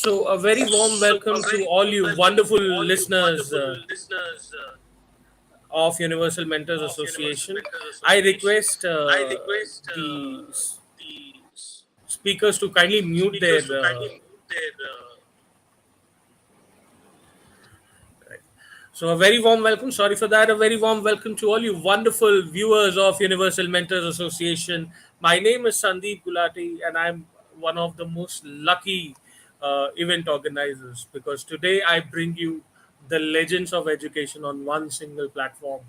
So, a very warm welcome to all you wonderful listeners of Universal Mentors Association. I request the speakers to kindly mute their. So, a very warm welcome. Sorry for that. A very warm welcome to all you wonderful viewers of Universal Mentors Association. My name is Sandeep Gulati, and I'm one of the most lucky event organizers because today I bring you the legends of education on one single platform.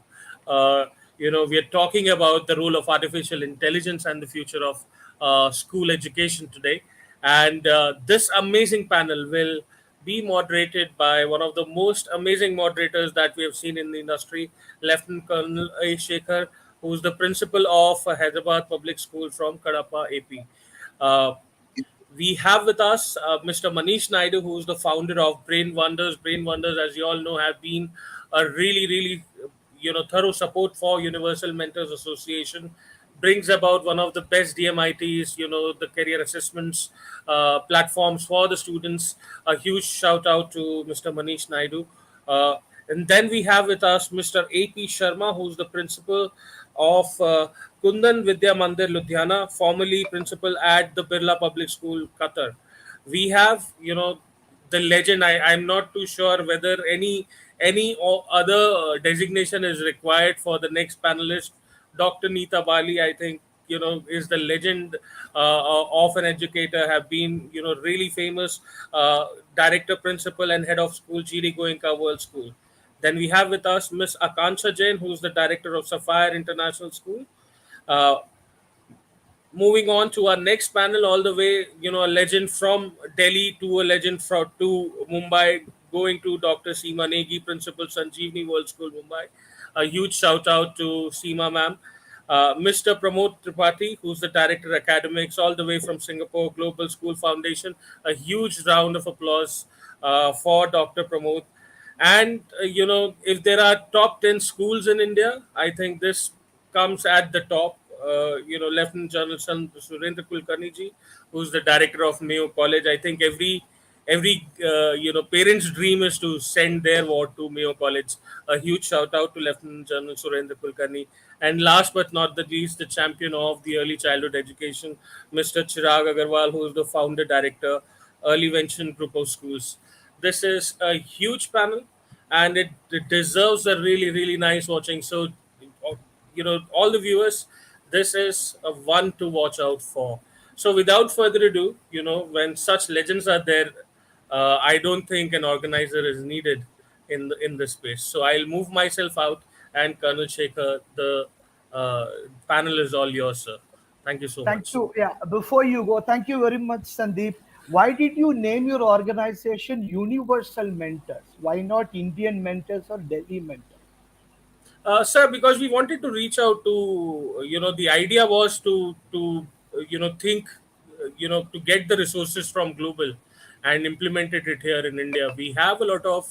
Uh, we are talking about the role of artificial intelligence and the future of school education today. And this amazing panel will be moderated by one of the most amazing moderators that we have seen in the industry, Lieutenant Colonel A. Shekhar, who is the principal of Hyderabad Public School from Kadapa, AP. Uh, we have with us Mr. Manish Naidu, who is the founder of Brainwonders. Brainwonders, as you all know, have been a really, thorough support for Universal Mentors Association. Brings about one of the best DMITs, the career assessments platforms for the students. A huge shout out to Mr. Manish Naidu. Uh, and then we have with us Mr. A.P. Sharma, who's the principal of Kundan Vidya Mandir, Ludhiana, formerly principal at the Birla Public School, Qatar. We have, the legend. I'm not too sure whether other designation is required for the next panelist, Dr. Neeta Bali. I think is the legend of an educator. Have been really famous director, principal, and head of school, GD Goenka World School. Then we have with us Miss Aakansha Jain, who is the director of Sapphire International School. Uh, Moving on to our next panel, all the way, a legend from Delhi to a legend from to Mumbai, going to Dr. Seema Negi, Principal Sanjeevni World School, Mumbai. A huge shout out to Seema ma'am. Mr. Pramod Tripathi, who's the Director Academics, all the way from Singapore Global School Foundation. A huge round of applause for Dr. Pramod. And, if there are top 10 schools in India, I think this comes at the top. Lieutenant General Surendra Kulkarni ji, who's the director of Mayo College. I think every parent's dream is to send their ward to Mayo College. A huge shout out to Lieutenant General Surendra Kulkarni. And last but not the least, the champion of the early childhood education, Mr. Chirag Agarwal, who is the founder director, Early Vention Group of Schools. This is a huge panel, and it deserves a really nice watching. So, all the viewers, this is a one to watch out for. So, without further ado, when such legends are there, I don't think an organizer is needed in this space. So, I'll move myself out, and Colonel Shekhar, the uh, panel is all yours, sir. Thank you so Thank much. you. Yeah, before you go, thank you very much, Sandeep. Why did you name your organization Universal Mentors? Why not Indian Mentors or Delhi Mentors? Sir, because we wanted to reach out to, the idea was to think, to get the resources from global and implemented it here in India. We have a lot of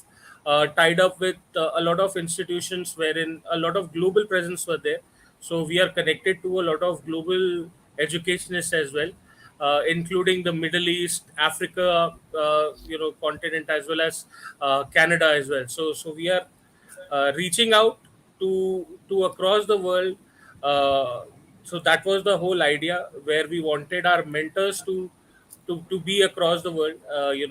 tied up with a lot of institutions wherein a lot of global presence were there. So we are connected to a lot of global educationists as well, including the Middle East, Africa, continent, as well as Canada as well. So we are reaching out to across the world. So that was the whole idea, where we wanted our mentors to be across the world,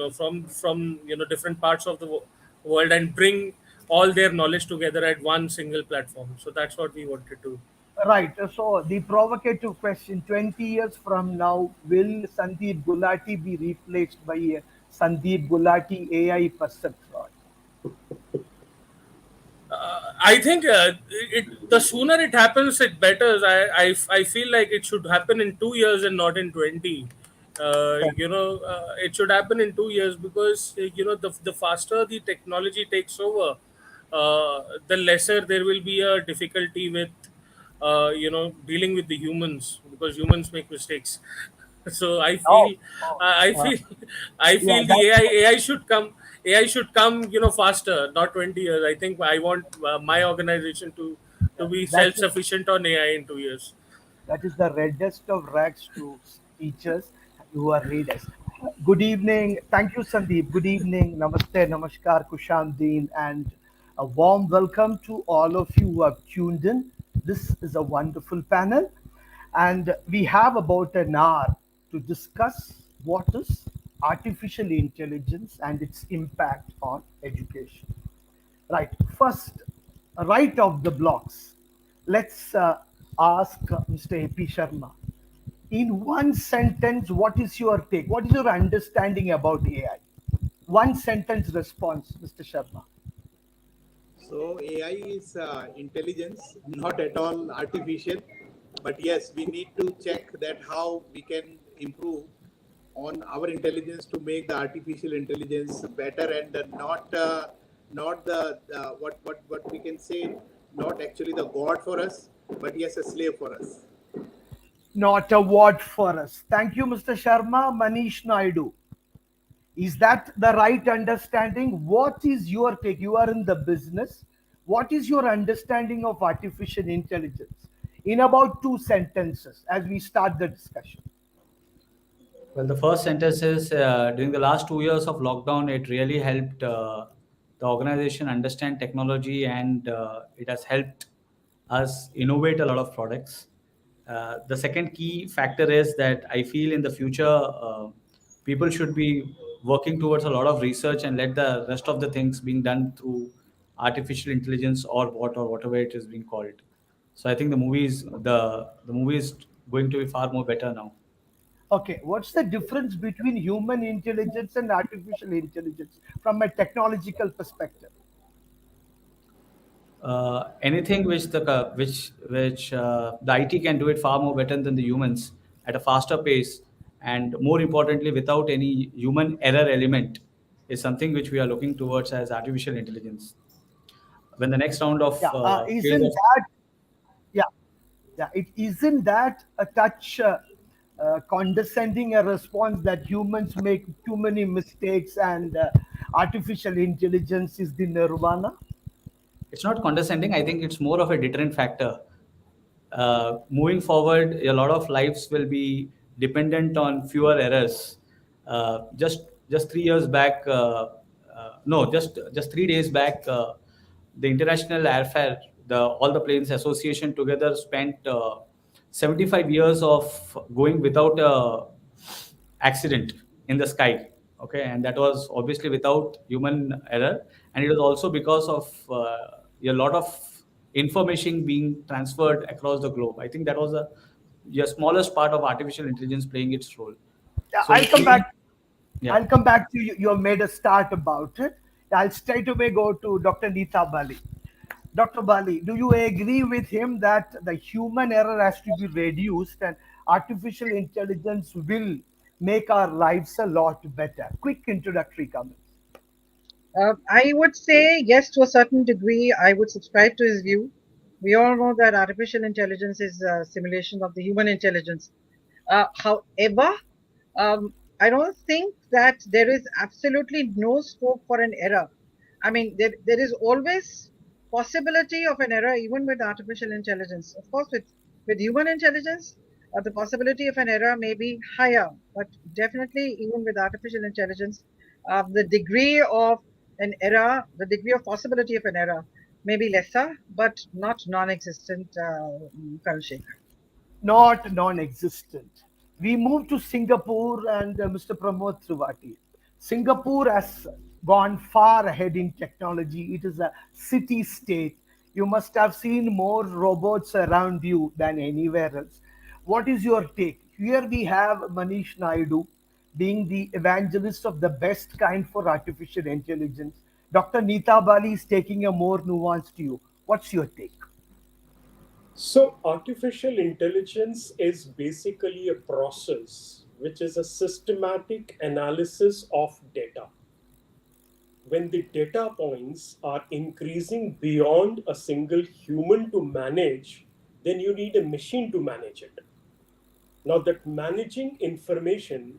from different parts of the world, and bring all their knowledge together at one single platform. So that's what we wanted to. Right. So the provocative question: 20 years from now, will Sandeep Gulati be replaced by a Sandeep Gulati AI person? I think the sooner it happens, it better. I feel like it should happen in 2 years and not in 20. It should happen in 2 years because the faster the technology takes over, the lesser there will be a difficulty with dealing with the humans, because humans make mistakes. So Oh, oh, I uh, feel I yeah, feel the that's AI should come faster, not 20 years. I think I want my organization to be that self is sufficient on AI in 2 years. that is the reddest of rags to teachers who are readers. Good evening. Thank you, Sandeep. Good evening. Namaste, Namaskar, Kushamdeen, and a warm welcome to all of you who have tuned in. This is a wonderful panel, and we have about an hour to discuss what is artificial intelligence and its impact on education. Right. First, right off the blocks, let's ask Mr. A.P. Sharma. In one sentence, what is your take? What is your understanding about AI? One sentence response, Mr. Sharma. So AI is intelligence, not at all artificial. But yes, we need to check that how we can improve on our intelligence to make the artificial intelligence better and not the what we can say, not actually the god for us, but yes, a slave for us. Not a word for us. Thank you, Mr. Sharma. Manish Naidu. Is that the right understanding? What is your take? You are in the business. What is your understanding of artificial intelligence? In about two sentences as we start the discussion. Well, the first sentence is during the last 2 years of lockdown, it really helped the organization understand technology and it has helped us innovate a lot of products. The second key factor is that I feel in the future, people should be working towards a lot of research and let the rest of the things being done through artificial intelligence or what or whatever it is being called. So I think the movie is going to be far more better now. Okay, what's the difference between human intelligence and artificial intelligence from a technological perspective? Anything which the IT can do it far more better than the humans at a faster pace, and more importantly, without any human error element, is something which we are looking towards as artificial intelligence. When the next round of Yeah, phase isn't of that, yeah, yeah, it isn't that a touch condescending a response that humans make too many mistakes and artificial intelligence is the nirvana? it's not condescending. I think it's more of a deterrent factor. Moving forward, a lot of lives will be dependent on fewer errors. Just 3 years back, no, just 3 days back, the international airfare, the all the planes association together spent 75 years of going without a accident in the sky. Okay, and that was obviously without human error, and it was also because of a lot of information being transferred across the globe. I think that was a smallest part of artificial intelligence playing its role. Yeah, So yeah. I'll come back to you. You have made a start about it. I'll straight away go to Dr. Neeta Bali. Dr. Bali, do you agree with him that the human error has to be reduced and artificial intelligence will make our lives a lot better? Quick introductory comments. I would say yes to a certain degree. I would subscribe to his view. We all know that artificial intelligence is a simulation of the human intelligence. However, I don't think that there is absolutely no scope for an error. I mean, there is always possibility of an error even with artificial intelligence. Of course, with human intelligence, the possibility of an error may be higher, but definitely even with artificial intelligence, the degree of an error, the degree of possibility of an error may be lesser, but not non-existent, Karashik. Not non-existent. We move to Singapore and Mr. Pramod Tripathi. Singapore has gone far ahead in technology. It is a city state. You must have seen more robots around you than anywhere else. What is your take? Here we have Manish Naidu being the evangelist of the best kind for artificial intelligence. Dr. Neeta Bali is taking a more nuanced view. What's your take? So, artificial intelligence is basically a process which is a systematic analysis of data. When the data points are increasing beyond a single human to manage, then you need a machine to manage it. Now, that managing information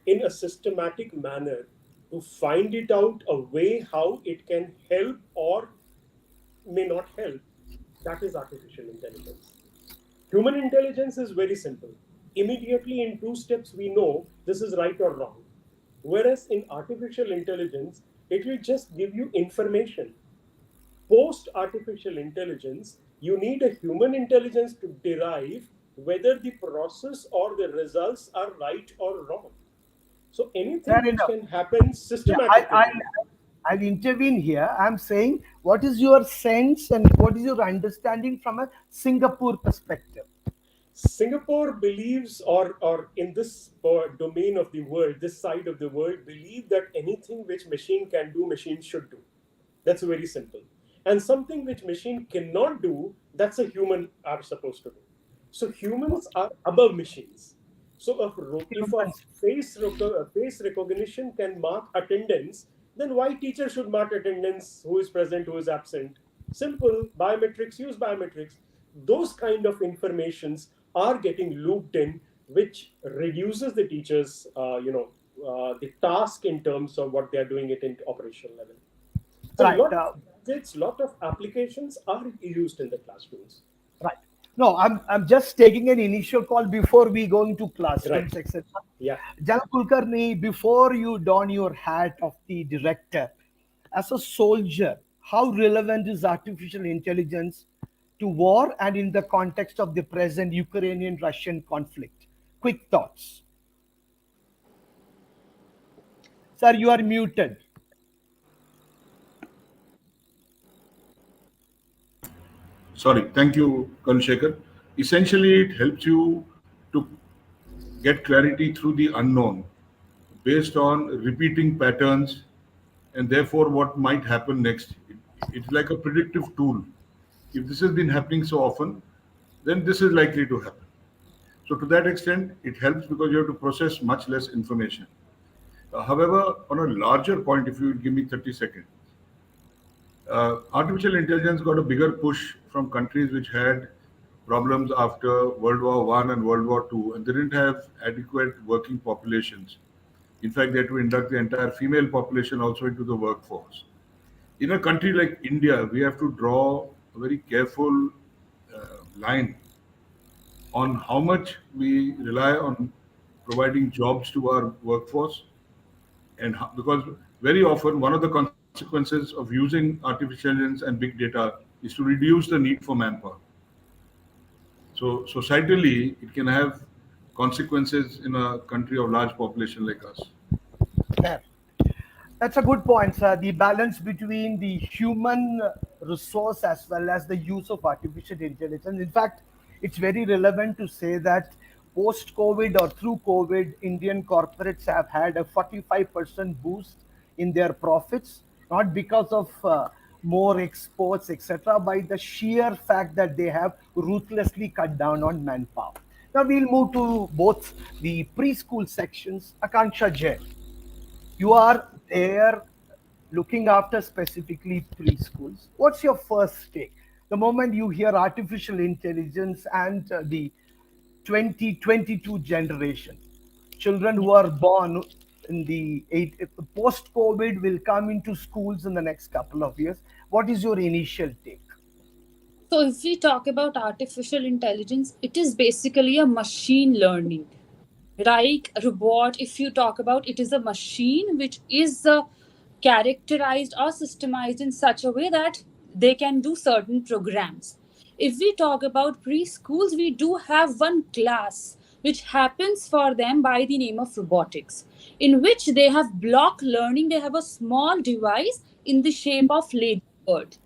in a systematic manner to find it out a way how it can help or may not help, that is artificial intelligence. Human intelligence is very simple. Immediately in two steps, we know this is right or wrong. Whereas in artificial intelligence, it will just give you information. Post artificial intelligence, you need a human intelligence to derive whether the process or the results are right or wrong. So anything Fair which enough. can happen Yeah, systematically. I'll intervene here. I'm saying, what is your sense and what is your understanding from a Singapore perspective? Singapore believes, or in this domain of the world, this side of the world, believe that anything which machine can do, machine should do. That's very simple. And something which machine cannot do, that's a human are supposed to do. So humans are above machines. So if a Humans. face recognition can mark attendance, then why teacher should mark attendance, who is present, who is absent? Simple. Biometrics, use biometrics. Those kind of informations are getting looped in, which reduces the teachers, the task in terms of what they are doing it in operational level. So Right. lot of gadgets, lot of applications are used in the classrooms. Right. No, I'm just taking an initial call before we go into Right. classrooms, etc. Yeah. Jan Kulkarni, before you don your hat of the director, as a soldier, how relevant is artificial intelligence to war and in the context of the present Ukrainian-Russian conflict? Quick thoughts. Sir, you are muted. Sorry, thank you, Colonel Shekhar. Essentially, it helps you to get clarity through the unknown based on repeating patterns and therefore what might happen next. It's like a predictive tool. If this has been happening so often, then this is likely to happen. So, to that extent, it helps because you have to process much less information. However, on a larger point, if you would give me 30 seconds, artificial intelligence got a bigger push from countries which had problems after World War One and World War Two, and they didn't have adequate working populations. In fact, they had to induct the entire female population also into the workforce. In a country like India, we have to draw a very careful line on how much we rely on providing jobs to our workforce, and because very often one of the consequences of using artificial intelligence and big data is to reduce the need for manpower. So societally, it can have consequences in a country of large population like us. Fair. That's a good point, sir. The balance between the human resource as well as the use of artificial intelligence. In fact, it's very relevant to say that post COVID or through COVID, Indian corporates have had a 45% boost in their profits, not because of more exports, etc., by the sheer fact that they have ruthlessly cut down on manpower. Now we'll move to both the preschool sections. Aakansha Jain, you are there looking after specifically preschools. What's your first take? The moment you hear artificial intelligence and the 2022 generation, children who are born in the post COVID will come into schools in the next couple of years. What is your initial take? So, if we talk about artificial intelligence, it is basically a machine learning. Like robot, if you talk about, it is a machine which is characterized or systemized in such a way that they can do certain programs. If we talk about preschools, we do have one class which happens for them by the name of robotics, in which they have block learning. They have a small device in the shape of ladybird,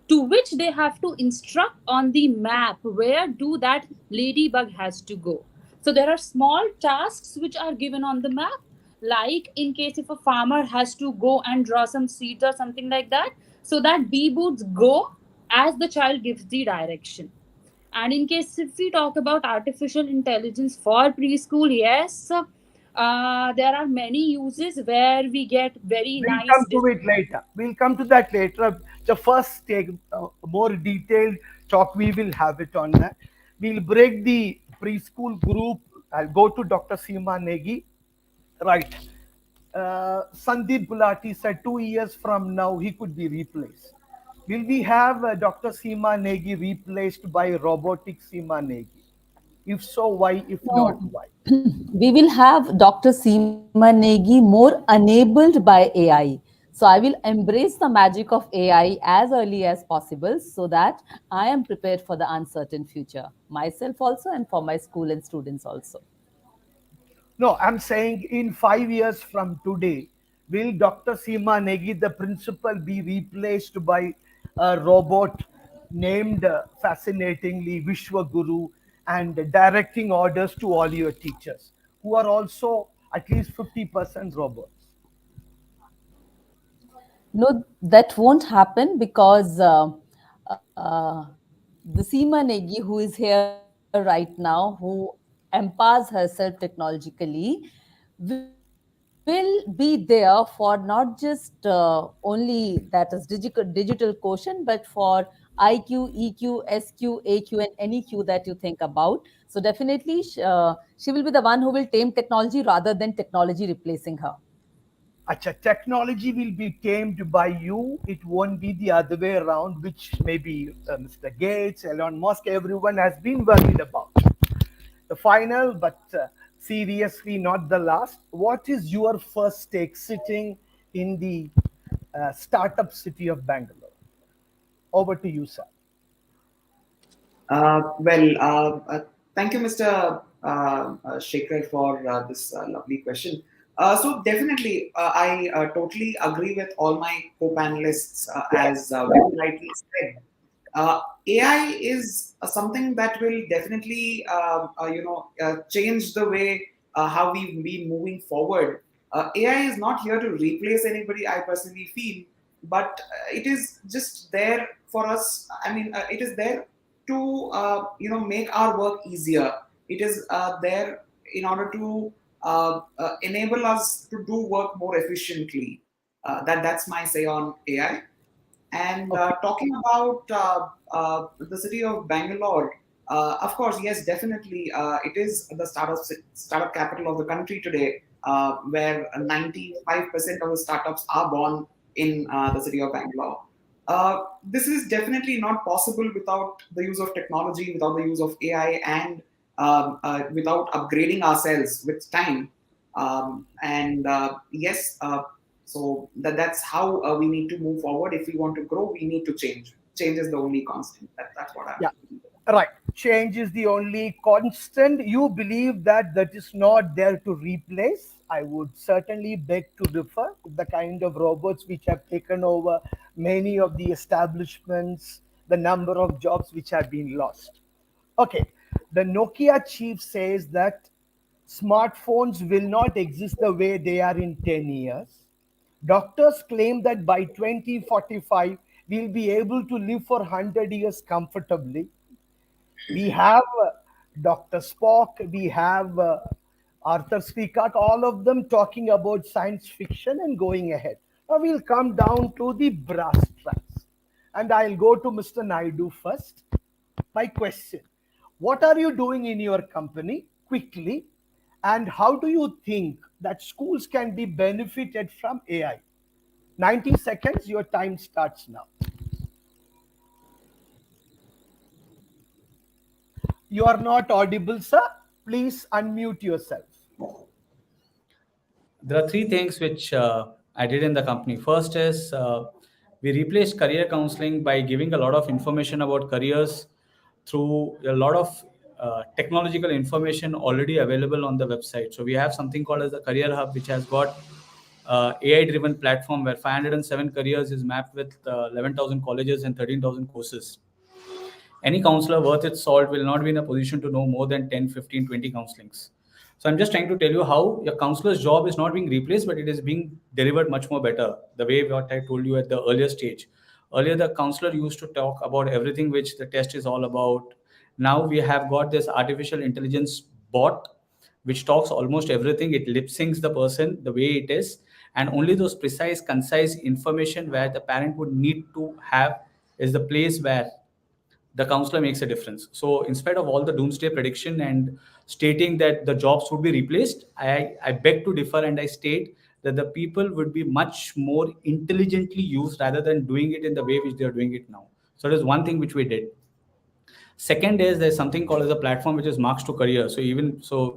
to which they have to instruct on the map where do that ladybug has to go. So there are small tasks which are given on the map, like in case if a farmer has to go and draw some seeds or something like that, so that bee boots go as the child gives the direction. And in case if we talk about artificial intelligence for preschool, yes, there are many uses where we get very We'll nice. come to it later. We'll come to that later. The first take, more detailed talk, we will have it on that. We'll break the preschool group. I'll go to Dr. Seema Negi. Right. Sandeep Gulati said 2 years from now he could be replaced. Will we have Dr. Seema Negi replaced by robotic Seema Negi? If so, why? If not, No, why? we will have Dr. Seema Negi more enabled by AI. So I will embrace the magic of AI as early as possible so that I am prepared for the uncertain future, myself also and for my school and students also. No, I'm saying in 5 years from today, will Dr. Seema Negi, the principal, be replaced by a robot named fascinatingly Vishwa Guru and directing orders to all your teachers, who are also at least 50% robots? No, that won't happen because uh, the Seema Negi, who is here right now, who empowers herself technologically, will be there for not just only that is digital quotient, but for IQ, EQ, SQ, AQ, and any Q that you think about. So definitely, she will be the one who will tame technology rather than technology replacing her. Acha, technology will be tamed by you. It won't be the other way around, which maybe Mr. Gates, Elon Musk, everyone has been worried about. The final, but seriously not the last. What is your first take sitting in the startup city of Bangalore? Over to you, sir. Thank you, Mr. Shekhar, for this lovely question. So definitely, I totally agree with all my co-panelists, as very rightly said. AI is something that will definitely, change the way how we've been moving forward. AI is not here to replace anybody, I personally feel, but it is just there for us. I mean, it is there to make our work easier. It is there in order to enable us to do work more efficiently. That's my say on AI. And Okay. talking about the city of Bangalore, of course, yes, definitely, it is the startup capital of the country today, where 95% of the startups are born in the city of Bangalore. This is definitely not possible without the use of technology, without the use of AI, and without upgrading ourselves with time. And yes, so that's how we need to move forward. If we want to grow, we need to change. Change is the only constant. That's what I'm Yeah. thinking. Right. Change is the only constant. You believe that that is not there to replace. I would certainly beg to differ. The kind of robots which have taken over many of the establishments, the number of jobs which have been lost. Okay. The Nokia chief says that smartphones will not exist the way they are in 10 years. Doctors claim that by 2045, we'll be able to live for 100 years comfortably. We have Dr. Spock, we have Arthur C. Clarke, all of them talking about science fiction and going ahead. Now we'll come down to the brass tacks. And I'll go to Mr. Naidu first. My question: what are you doing in your company quickly? And how do you think that schools can be benefited from AI? 90 seconds, your time starts now. You are not audible, sir. Please unmute yourself. There are three things which I did in the company. First is we replaced career counseling by giving a lot of information about careers through a lot of technological information already available on the website. So we have something called as the Career Hub, which has got AI-driven platform where 507 careers is mapped with 11,000 colleges and 13,000 courses. Any counselor worth its salt will not be in a position to know more than 10, 15, 20 counselings. So I'm just trying to tell you how your counselor's job is not being replaced, but it is being delivered much more better. The way what I told you at the earlier stage. Earlier, the counselor used to talk about everything which the test is all about. Now we have got this artificial intelligence bot, which talks almost everything. It lip syncs the person the way it is, and only those precise, concise information where the parent would need to have is the place where the counselor makes a difference. So instead of all the doomsday prediction and stating that the jobs would be replaced, I beg to differ and I state that the people would be much more intelligently used rather than doing it in the way which they are doing it now. So that is one thing which we did. Second is there's something called as a platform which is marks to career. So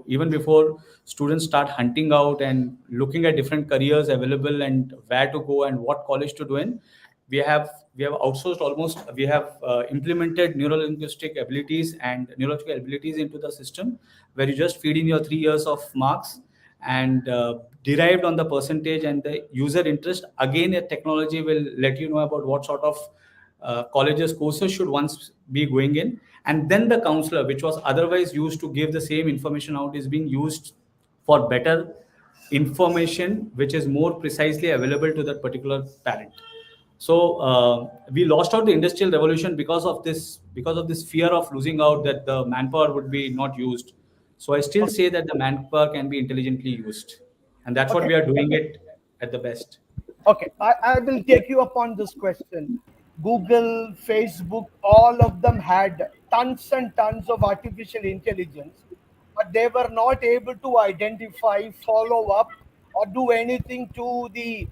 even before students start hunting out and looking at different careers available and where to go and what college to do in, we have outsourced almost we have implemented neurolinguistic abilities and neurological abilities into the system, where you just feed in your 3 years of marks and derived on the percentage and the user interest. Again, a technology will let you know about what sort of colleges courses should once be going in, and then the counselor, which was otherwise used to give the same information out, is being used for better information which is more precisely available to that particular parent. So we lost out the industrial revolution because of this fear of losing out, that the manpower would be not used. So I still say that the manpower can be intelligently used, and that's what Okay. we are doing it at the best. Okay, I will take you upon this question. Google, Facebook, all of them had tons and tons of artificial intelligence, but they were not able to identify, follow up, or do anything to the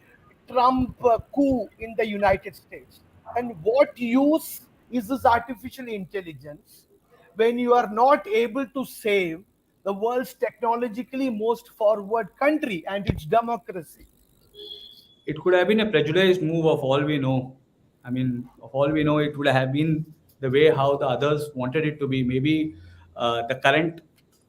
Trump coup in the United States. And what use is this artificial intelligence when you are not able to save the world's technologically most forward country and its democracy? It could have been a prejudiced move of all we know. I mean, of all we know, it would have been the way how the others wanted it to be. Maybe the current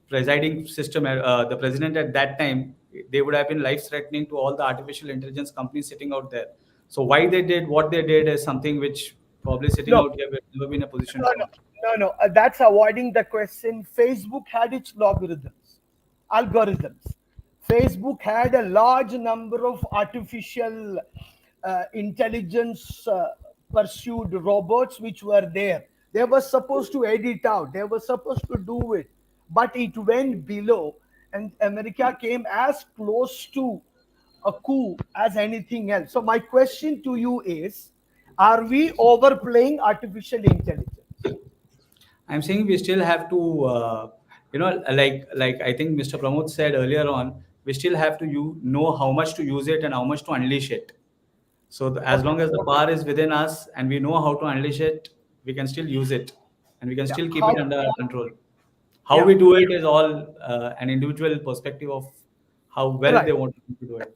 presiding system, the president at that time, they would have been life threatening to all the artificial intelligence companies sitting out there. So why they did what they did is something which probably sitting No, out here we've never been in a position no, to no, answer. no. That's avoiding the question. Facebook had its algorithms. Facebook had a large number of artificial intelligence pursued robots which were there. They were supposed to edit out. They were supposed to do it, but it went below, and America came as close to a coup as anything else. So my question to you is, are we overplaying artificial intelligence? I'm saying we still have to, like I think Mr. Pramod said earlier on, we still have to know how much to use it and how much to unleash it. So as Okay. long as the power is within us and we know how to unleash it, we can still use it and we can Yeah. still keep it How? under our control. How Yeah. we do it is all an individual perspective of how well Right. they want to do it.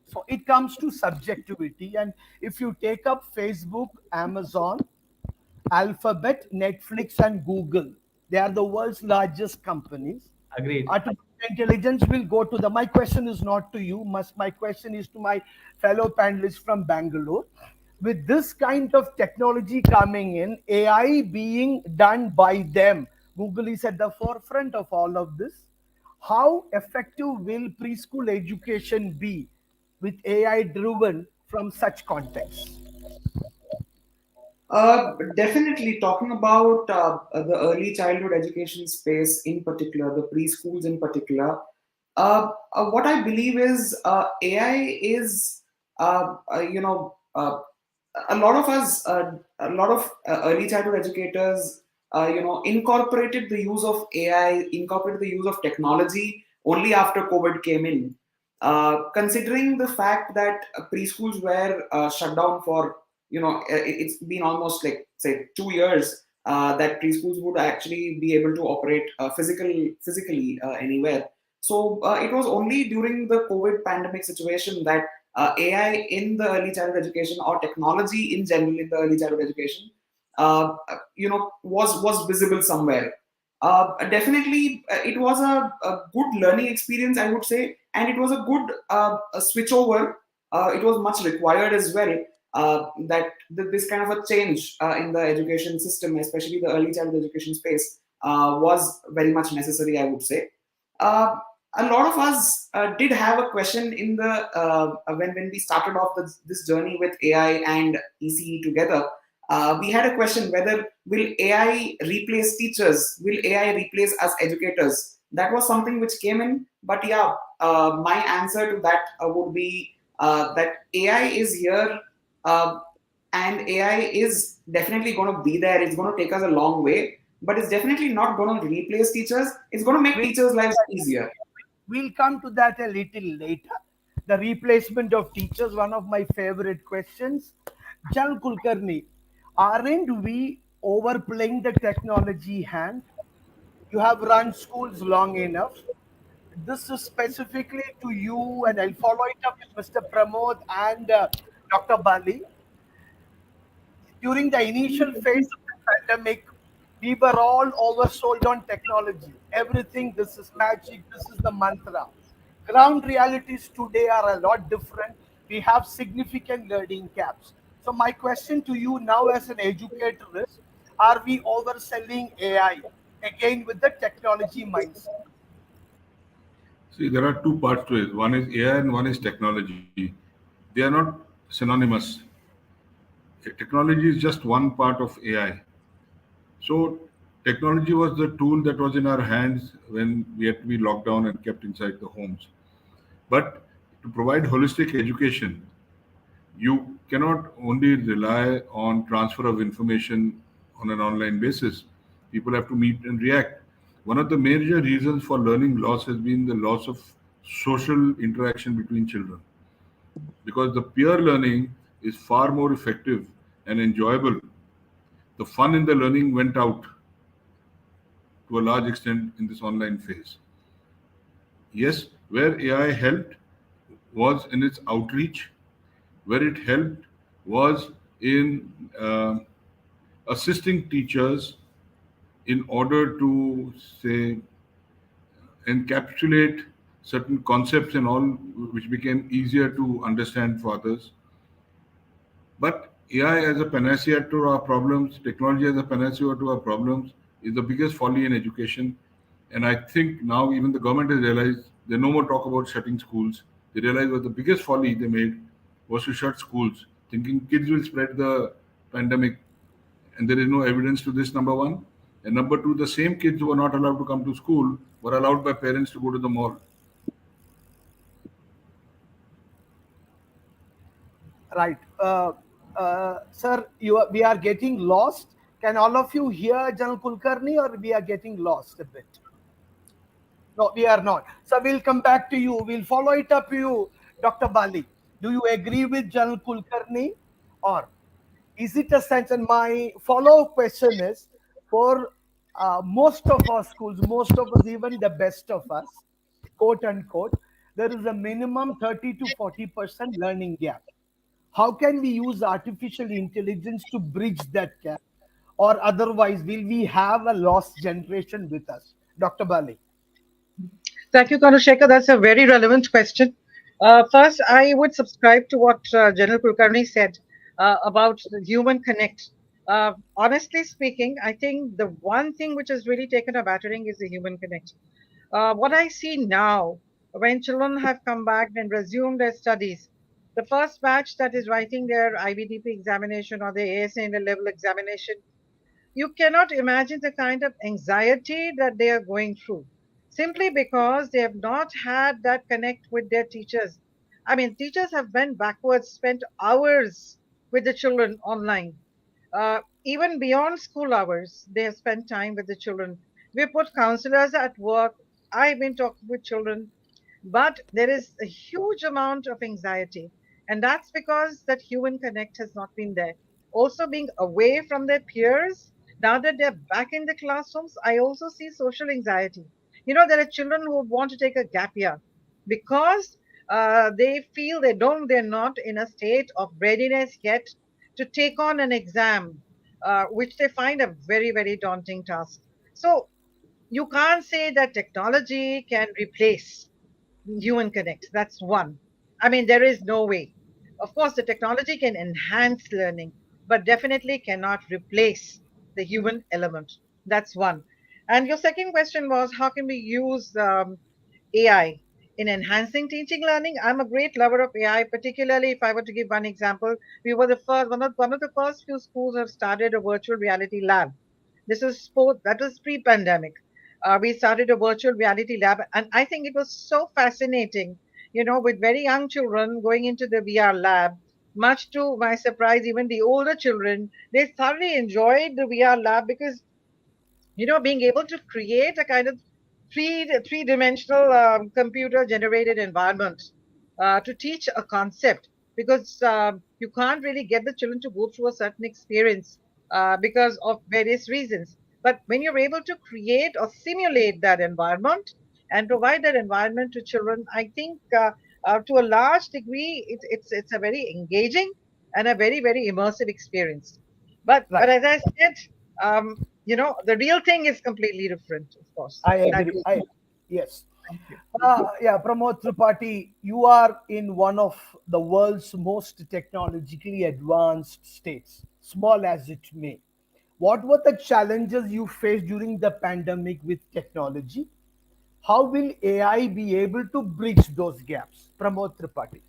So it comes to subjectivity, and if you take up Facebook, Amazon, Alphabet, Netflix, and Google, they are the world's largest companies. Agreed. Artificial intelligence will go to the. My question is not to you. My question is to my fellow panelists from Bangalore. With this kind of technology coming in, AI being done by them, Google is at the forefront of all of this. How effective will preschool education be with AI driven from such contexts? Definitely talking about the early childhood education space in particular, the preschools in particular. What I believe is AI is, you know, a lot of us, a lot of early childhood educators, incorporated the use of AI, incorporated the use of technology only after COVID came in. Considering the fact that preschools were shut down for, it's been almost like say 2 years that preschools would actually be able to operate physically anywhere. So it was only during the COVID pandemic situation that AI in the early childhood education, or technology in general in the early childhood education, was visible somewhere. Definitely, it was a good learning experience, I would say, and it was a good a switch over. It was much required as well. This kind of a change in the education system, especially the early childhood education space, was very much necessary, I would say. Uh, a lot of us did have a question in the when we started off this journey with AI and ECE together. We had a question whether will AI replace teachers? Will AI replace us educators? That was something which came in. But yeah, my answer to that would be that AI is here, uh, and AI is definitely going to be there. It's going to take us a long way, but it's definitely not going to replace teachers. It's going to make We'll, teachers' lives easier. we'll come to that a little later. The replacement of teachers, one of my favorite questions. Jal Kulkarni, aren't we overplaying the technology hand. You have run schools long enough. This is specifically to you, and I'll follow it up with Mr. Pramod and Dr. Bali. During the initial phase of the pandemic, we were all oversold on technology. Everything, this is magic, this is the mantra. Ground realities today are a lot different. We have significant learning gaps. So, my question to you now as an educator is, are we overselling AI? Again, with the technology mindset. See, there are two parts to it. One is AI and one is technology. They are not synonymous. Technology is just one part of AI. So, technology was the tool that was in our hands when we had to be locked down and kept inside the homes. But to provide holistic education, you cannot only rely on transfer of information on an online basis. People have to meet and react. One of the major reasons for learning loss has been the loss of social interaction between children, because the peer learning is far more effective and enjoyable. The fun in the learning went out to a large extent in this online phase. Yes, where AI helped was in its outreach. Where it helped was in assisting teachers in order to, say, encapsulate certain concepts and all, which became easier to understand for others. But AI as a panacea to our problems, technology as a panacea to our problems, is the biggest folly in education. And I think now even the government has realized they no more talk about shutting schools. They realize what the biggest folly they made was to shut schools, thinking kids will spread the pandemic. And there is no evidence to this, number one. And number two, the same kids who were not allowed to come to school were allowed by parents to go to the mall. Right. Sir, we are getting lost. Can all of you hear General Kulkarni, or we are getting lost a bit? No, we are not. So we'll come back to you. We'll follow it up to you, Dr. Bali. Do you agree with General Kulkarni, or is it a sense? And my follow-up question is, for most of our schools, most of us, even the best of us, quote unquote, there is a minimum 30 to 40% learning gap. How can we use artificial intelligence to bridge that gap? Or otherwise, will we have a lost generation with us? Dr. Bali. Thank you, Colonel Shekhar. That's a very relevant question. First, I would subscribe to what General Kulkarni said about the human connect. Honestly speaking, I think the one thing which has really taken a battering is the human connect. What I see now, when children have come back and resumed their studies, the first batch that is writing their IBDP examination or their ASA level examination, you cannot imagine the kind of anxiety that they are going through simply because they have not had that connect with their teachers. I mean, teachers have bent backwards, spent hours with the children online. Even beyond school hours, they have spent time with the children. We put counselors at work. I've been talking with children, but there is a huge amount of anxiety, and that's because that human connect has not been there. Also, being away from their peers, now that they're back in the classrooms, I also see social anxiety. There are children who want to take a gap year because they feel they're not in a state of readiness yet to take on an exam, which they find a very, very daunting task. So you can't say that technology can replace human connect. That's one. I mean, there is no way. Of course, the technology can enhance learning, but definitely cannot replace the human element. That's one. And your second question was, how can we use AI in enhancing teaching learning? I'm a great lover of AI, particularly if I were to give one example. We were the first, one of the first few schools have started a virtual reality lab. This is sport that was pre-pandemic. We started a virtual reality lab, and I think it was so fascinating. With very young children going into the VR lab. Much to my surprise, even the older children, they thoroughly enjoyed the VR lab because being able to create a kind of three-dimensional computer generated environment to teach a concept, because you can't really get the children to go through a certain experience because of various reasons. But when you're able to create or simulate that environment and provide that environment to children, I think to a large degree, it's a very engaging and a very immersive experience. But Right. as I said, the real thing is completely different, of course. I That agree. is, Yes. thank you. Yeah, Pramod Tripathi, you are in one of the world's most technologically advanced states, small as it may. What were the challenges you faced during the pandemic with technology? How will AI be able to bridge those gaps? Pramod Tripathi,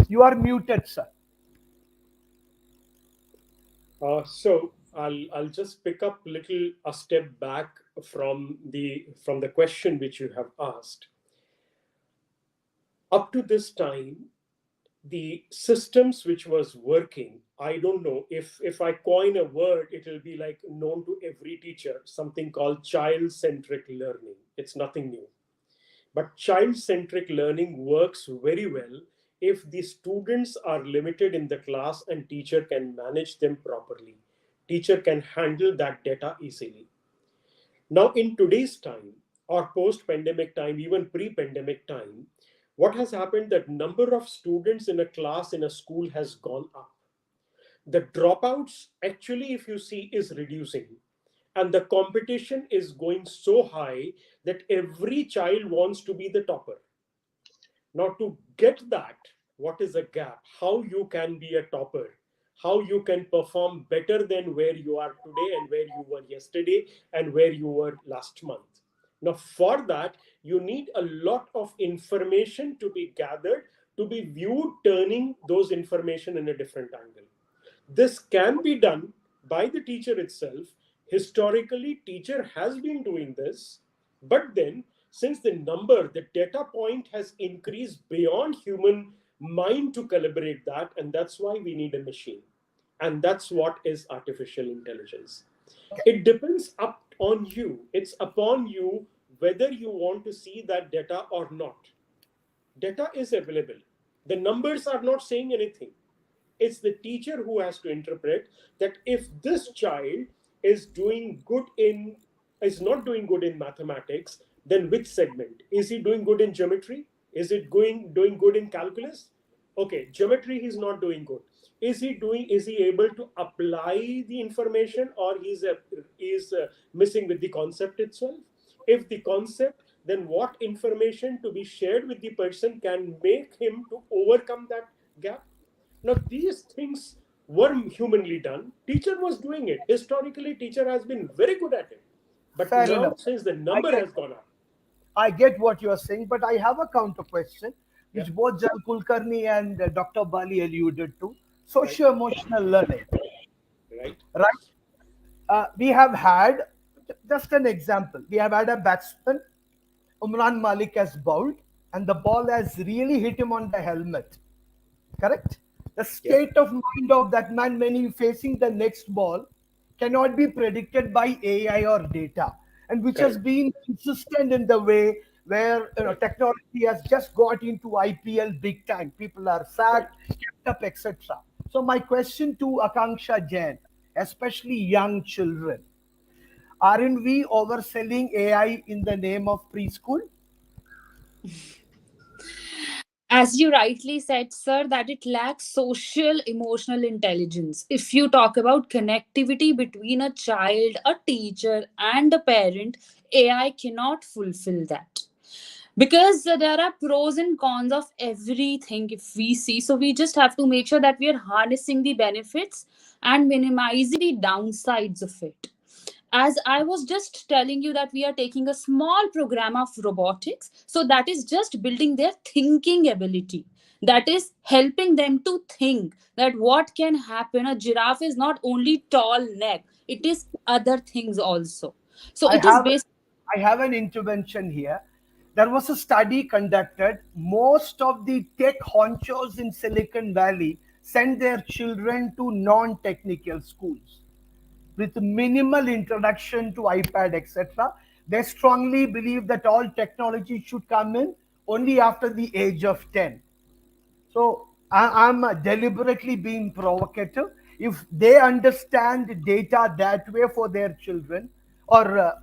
you are muted, sir. So I'll just pick up little a step back from the question which you have asked. Up to this time, the systems which was working, I don't know if I coin a word, it will be like known to every teacher, something called child centric learning. It's nothing new. But child centric learning works very well if the students are limited in the class and teacher can manage them properly. Teacher can handle that data easily. Now, in today's time, or post pandemic time, even pre pandemic time, what has happened that number of students in a class in a school has gone up. The dropouts actually, if you see, is reducing, and the competition is going so high that every child wants to be the topper. Now, to get that, what is a gap? How you can be a topper? How you can perform better than where you are today and where you were yesterday and where you were last month? Now, for that, you need a lot of information to be gathered, to be viewed, turning those information in a different angle. This can be done by the teacher itself. Historically, teacher has been doing this, but then since the data point has increased beyond human mind to calibrate that, and that's why we need a machine. And that's what is artificial intelligence. It depends up on you. It's upon you whether you want to see that data or not. Data is available. The numbers are not saying anything. It's the teacher who has to interpret that if this child is doing good in is not doing good in mathematics, then which segment? Is he doing good in geometry? Is it doing good in calculus? Okay, geometry he's not doing good. Is he able to apply the information, or is missing with the concept itself? If the concept, then what information to be shared with the person can make him to overcome that gap? Now, these things were humanly done. Teacher was doing it. Historically, teacher has been very good at it. But Fair now, enough. since the I number get, has gone up, I get what you are saying, but I have a counter question, yeah, which both Jal Kulkarni and Dr. Bali alluded to: right, socio-emotional learning. right, Right? We have had, just an example. We have had a batsman, Umran Malik, has bowled, and the ball has really hit him on the helmet. Correct? The yeah, state of mind of that man when he facing the next ball cannot be predicted by AI or data, and which has correct, been consistent in the way where correct, technology has just got into IPL big time. People are correct. sacked, kept up, etc. So my question to Aakansha Jain, especially young children, aren't we overselling AI in the name of preschool? As you rightly said, sir, that it lacks social emotional intelligence. If you talk about connectivity between a child, a teacher, and a parent, AI cannot fulfill that. Because there are pros and cons of everything if we see. So we just have to make sure that we are harnessing the benefits and minimizing the downsides of it. As I was just telling you that we are taking a small program of robotics, so that is just building their thinking ability, that is helping them to think that what can happen. A giraffe is not only tall neck, it is other things also. So I it is have based. I have an intervention here. There was a study conducted. Most of the tech honchos in Silicon Valley send their children to non-technical schools with minimal introduction to iPad, etc. They strongly believe that all technology should come in only after the age of 10. So I'm deliberately being provocative. If they understand data that way for their children or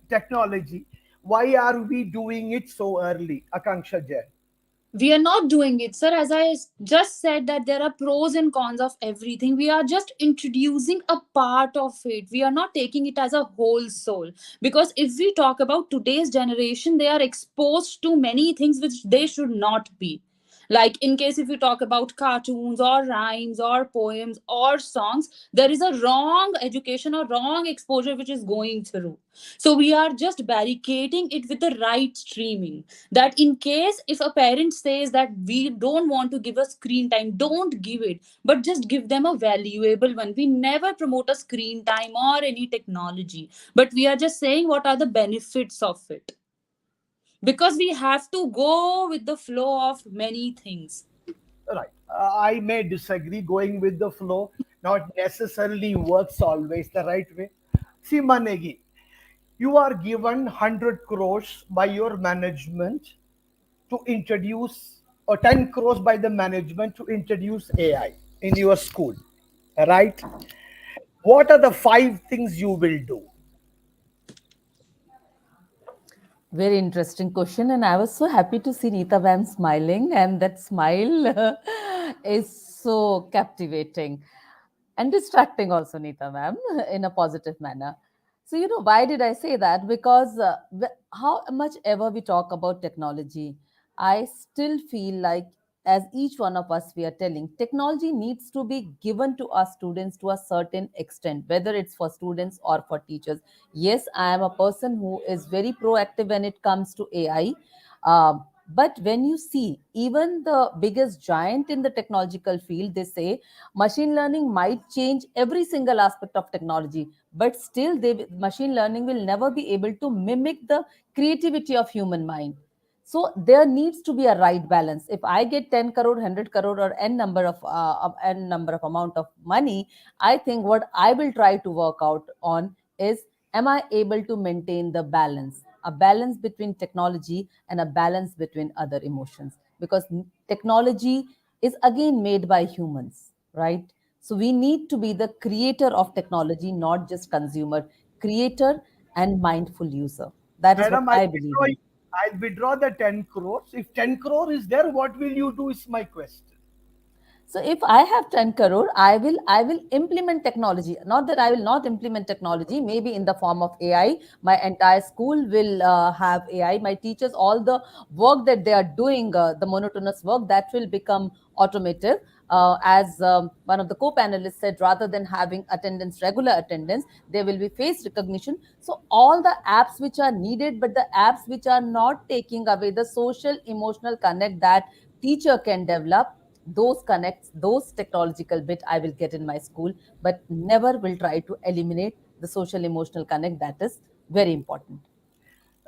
technology, why are we doing it so early? Akanksha Jain. We are not doing it, sir. As just said, that there are pros and cons of everything. We are just introducing a part of it. We are not taking it as a whole soul. Because if we talk about today's generation, they are exposed to many things which they should not be. Like, in case if you talk about cartoons or rhymes or poems or songs, there is a wrong education or wrong exposure which is going through. So we are just barricading it with the right streaming, that in case if a parent says that we don't want to give a screen time, don't give it, but just give them a valuable one. We never promote a screen time or any technology, but we are just saying what are the benefits of it, because we have to go with the flow of many things. Right. I may disagree. Going with the flow not necessarily works always the right way. See, Manegi, you are given 100 crores by your management to introduce, or 10 crores by the management to introduce AI in your school, right? What are the five things you will do? Very interesting question, and I was so happy to see Neeta ma'am smiling, and that smile is so captivating and distracting also, Neeta ma'am, in a positive manner. So, why did I say that? Because how much ever we talk about technology, I still feel like, as each one of us we are telling, technology needs to be given to our students to a certain extent, whether it's for students or for teachers. Yes, I am a person who is very proactive when it comes to AI. But when you see even the biggest giant in the technological field, they say machine learning might change every single aspect of technology, but still machine learning will never be able to mimic the creativity of human mind. So there needs to be a right balance. If I get 10 crore, 100 crore, or n number of amount of money, I think what I will try to work out on is, am I able to maintain the balance, a balance between technology and a balance between other emotions? Because technology is again made by humans, right? So we need to be the creator of technology, not just consumer, creator and mindful user. That is what Madam, I believe in. I'll withdraw the 10 crores. If 10 crore is there, what will you do is my question. So if I have 10 crore, I will implement technology. Not that I will not implement technology, maybe in the form of AI. My entire school will have AI. My teachers, all the work that they are doing, the monotonous work, that will become automative. As one of the co-panelists said, rather than having attendance, regular attendance, there will be face recognition. So all the apps which are needed, but the apps which are not taking away the social emotional connect that teacher can develop, those connects, those technological bit I will get in my school, but never will try to eliminate the social emotional connect that is very important.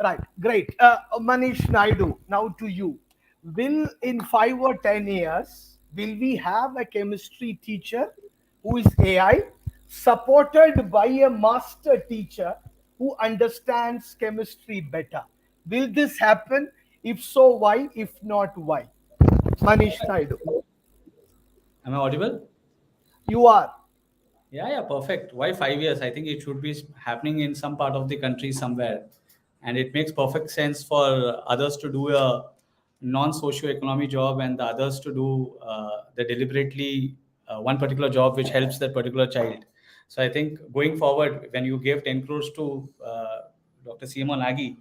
Right, great. Manish Naidu, now to you. Will in 5 or 10 years, will we have a chemistry teacher who is AI supported by a master teacher who understands chemistry better? Will this happen? If so, why? If not, why? Manish Naidu, Am I audible? you are. Yeah, yeah, perfect. Why 5 years? I think it should be happening in some part of the country somewhere. And it makes perfect sense for others to do a non-socio-economy job and the others to do the deliberately one particular job which helps that particular child. So I think going forward, when you gave 10 crores to Dr. Seema Nagi,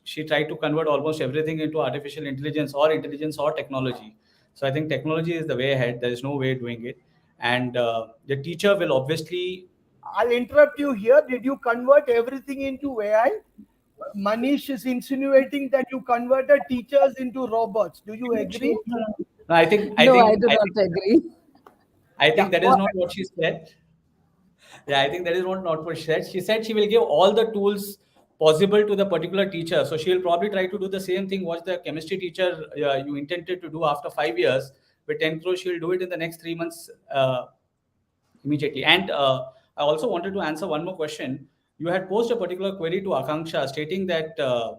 she tried to convert almost everything into artificial intelligence or technology. So I think technology is the way ahead. There is no way doing it. And the teacher will obviously. I'll interrupt you here. Did you convert everything into AI? Manish is insinuating that you converted teachers into robots. Do you agree? No, I think I No, I think do I not think agree. I Yeah, think that go is not ahead. what she said. Yeah, I think that is not what she said. She said she will give all the tools possible to the particular teacher. So she will probably try to do the same thing what the chemistry teacher you intended to do after 5 years. With 10 crores, she will do it in the next 3 months immediately. And I also wanted to answer one more question. You had posed a particular query to Aakansha stating that uh,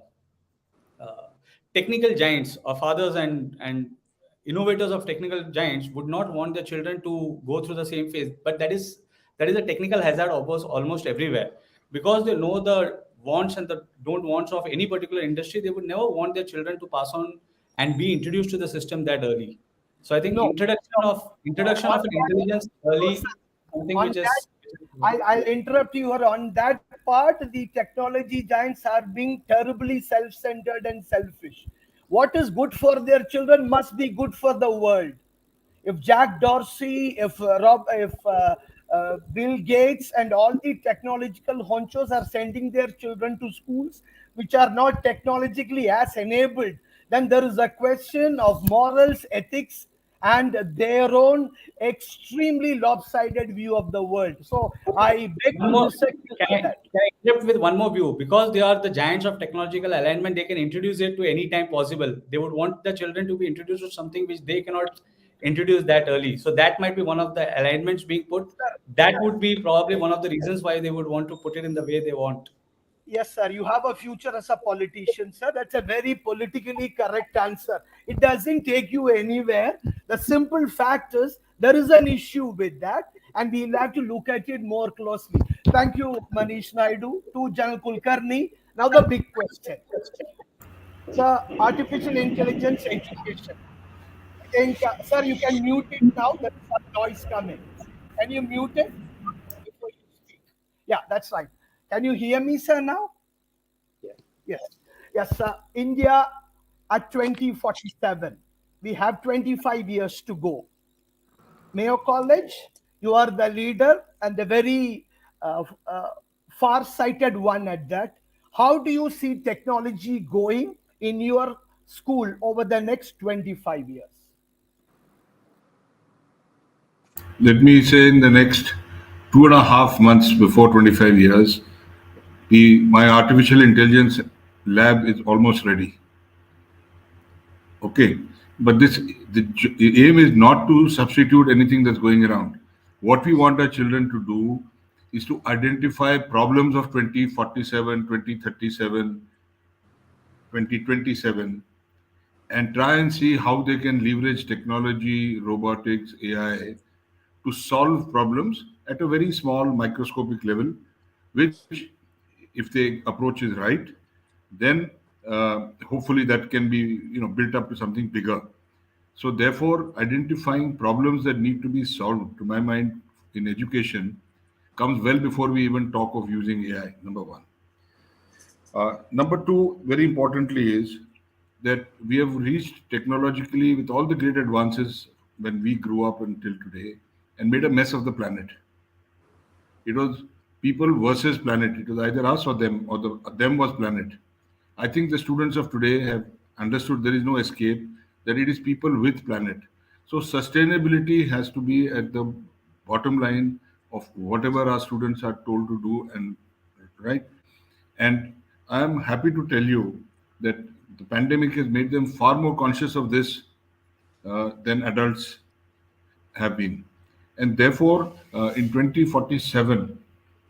technical giants or fathers and innovators of technical giants would not want their children to go through the same phase. But that is a technical hazard almost everywhere, because they know the wants and the don't wants of any particular industry. They would never want their children to pass on and be introduced to the system that early. So I think No, introduction on of an that, intelligence no, early, sir. something On which that, is I'll interrupt you here. On that part, the technology giants are being terribly self-centered and selfish. What is good for their children must be good for the world. If Jack Dorsey, if Bill Gates, and all the technological honchos are sending their children to schools which are not technologically as enabled, then there is a question of morals, ethics, and their own extremely lopsided view of the world. So I beg one to more. disagree Can with I, that. can I interrupt with one more view? Because they are the giants of technological alignment, they can introduce it to any time possible. They would want the children to be introduced to something which they cannot introduce that early. So that might be one of the alignments being put. That would be probably one of the reasons why they would want to put it in the way they want. Yes, sir. You have a future as a politician, sir. That's a very politically correct answer. It doesn't take you anywhere. The simple fact is there is an issue with that, and we'll have to look at it more closely. Thank you, Manish Naidu, to General Kulkarni. Now, the big question. Sir, artificial intelligence education. I think, sir, you can mute it now. There is some noise coming. Can you mute it before you speak? Yeah, that's right. Can you hear me, sir, now? Yeah. Yes. Yes, sir. India at 2047. We have 25 years to go. Mayo College, you are the leader and the very far-sighted one at that. How do you see technology going in your school over the next 25 years? Let me say in the next 2.5 months before 25 years, my artificial intelligence lab is almost ready. Okay, but the aim is not to substitute anything that's going around. What we want our children to do is to identify problems of 2047, 2037, 2027, and try and see how they can leverage technology, robotics, AI to solve problems at a very small microscopic level, which, if the approach is right, then hopefully that can be built up to something bigger. So therefore, identifying problems that need to be solved, to my mind, in education, comes well before we even talk of using AI. Number one. Number two, very importantly, is that we have reached technologically with all the great advances when we grew up until today and made a mess of the planet. It was people versus planet. It was either us or them, or them was planet. I think the students of today have understood there is no escape, that it is people with planet. So sustainability has to be at the bottom line of whatever our students are told to do, and right. And I am happy to tell you that the pandemic has made them far more conscious of this than adults have been. And therefore, in 2047,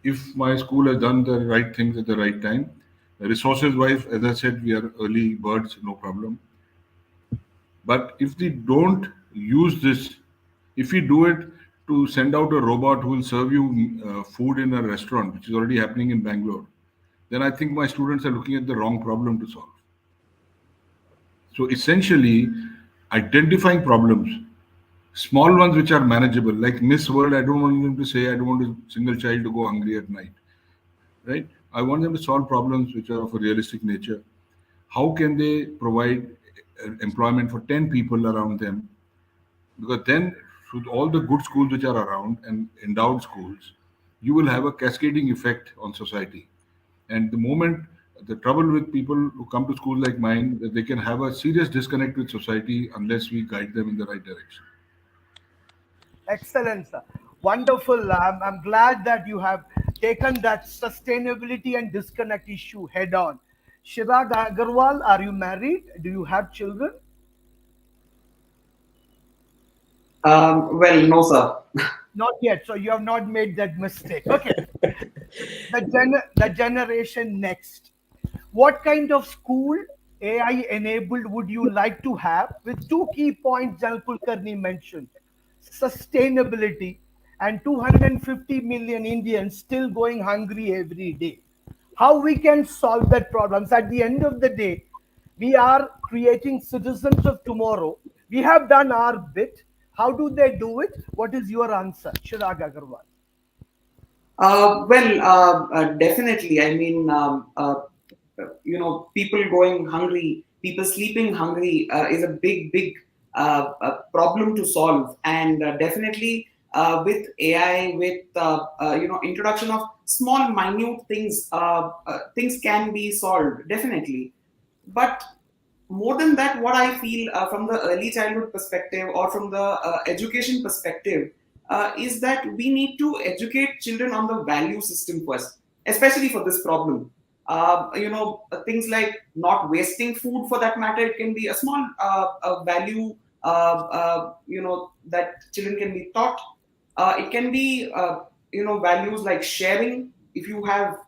if my school has done the right things at the right time, resources wise, as I said, we are early birds, no problem. But if we don't use this, if we do it to send out a robot who will serve you food in a restaurant, which is already happening in Bangalore, then I think my students are looking at the wrong problem to solve. So essentially, identifying problems, small ones which are manageable, like Miss World, I don't want them to say, I don't want a single child to go hungry at night, right? I want them to solve problems which are of a realistic nature. How can they provide employment for 10 people around them? Because then, with all the good schools which are around and endowed schools, you will have a cascading effect on society. And the moment, the trouble with people who come to schools like mine, that they can have a serious disconnect with society unless we guide them in the right direction. Excellent, sir. Wonderful. I'm glad that you have taken that sustainability and disconnect issue head on. Chirag Agarwal, are you married? Do you have children? Well, no, sir. Not yet. So you have not made that mistake. Okay. The generation next. What kind of school AI enabled would you like to have? With two key points General Kulkarni mentioned: sustainability and 250 million Indians still going hungry every day. How we can solve that problems? At the end of the day, we are creating citizens of tomorrow. We have done our bit. How do they do it? What is your answer, Chirag Agarwal? Definitely. I mean, people going hungry, people sleeping hungry is a big problem to solve. And definitely with AI, with introduction of small, minute things, things can be solved. Definitely, but more than that, what I feel from the early childhood perspective or from the education perspective is that we need to educate children on the value system first, especially for this problem. Things like not wasting food, for that matter, it can be a small value that children can be taught. It can be values like sharing. If you have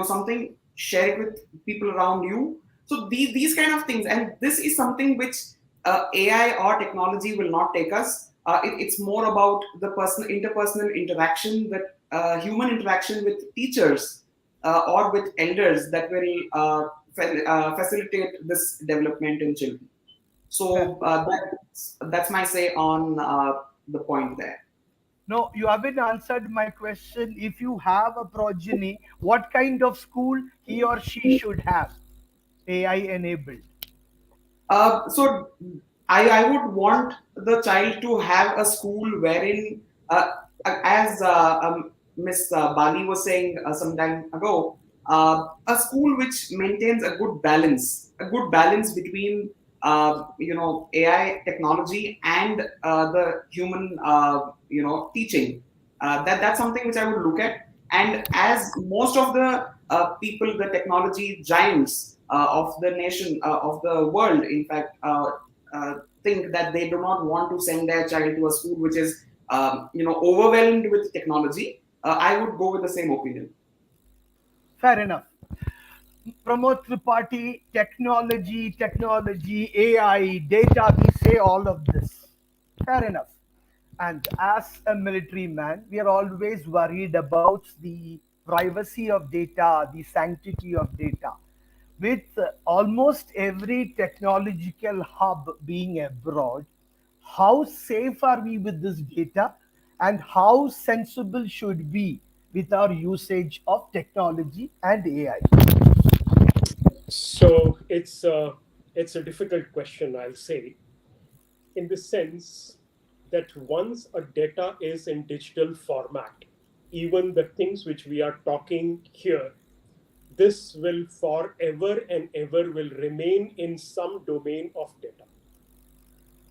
something, share it with people around you. So these kind of things, and this is something which AI or technology will not take us. It's more about the personal interpersonal interaction, that human interaction with teachers or with elders, that will facilitate this development in children. So that's my say on the point there. No, you haven't answered my question. If you have a progeny, what kind of school he or she should have? AI enabled. So I would want the child to have a school wherein, as Miss Bali was saying some time ago, a school which maintains a good balance between AI technology and the human teaching. That's something which I would look at. And as most of the people, the technology giants of the nation, of the world, in fact, think that they do not want to send their child to a school which is overwhelmed with technology, I would go with the same opinion. Fair enough. Pramod Tripathi, technology, AI, data, we say all of this. Fair enough. And as a military man, we are always worried about the privacy of data, the sanctity of data. With almost every technological hub being abroad, how safe are we with this data, and how sensible should we with our usage of technology and AI? So it's a difficult question, I'll say, in the sense that once a data is in digital format, even the things which we are talking here, this will forever and ever will remain in some domain of data.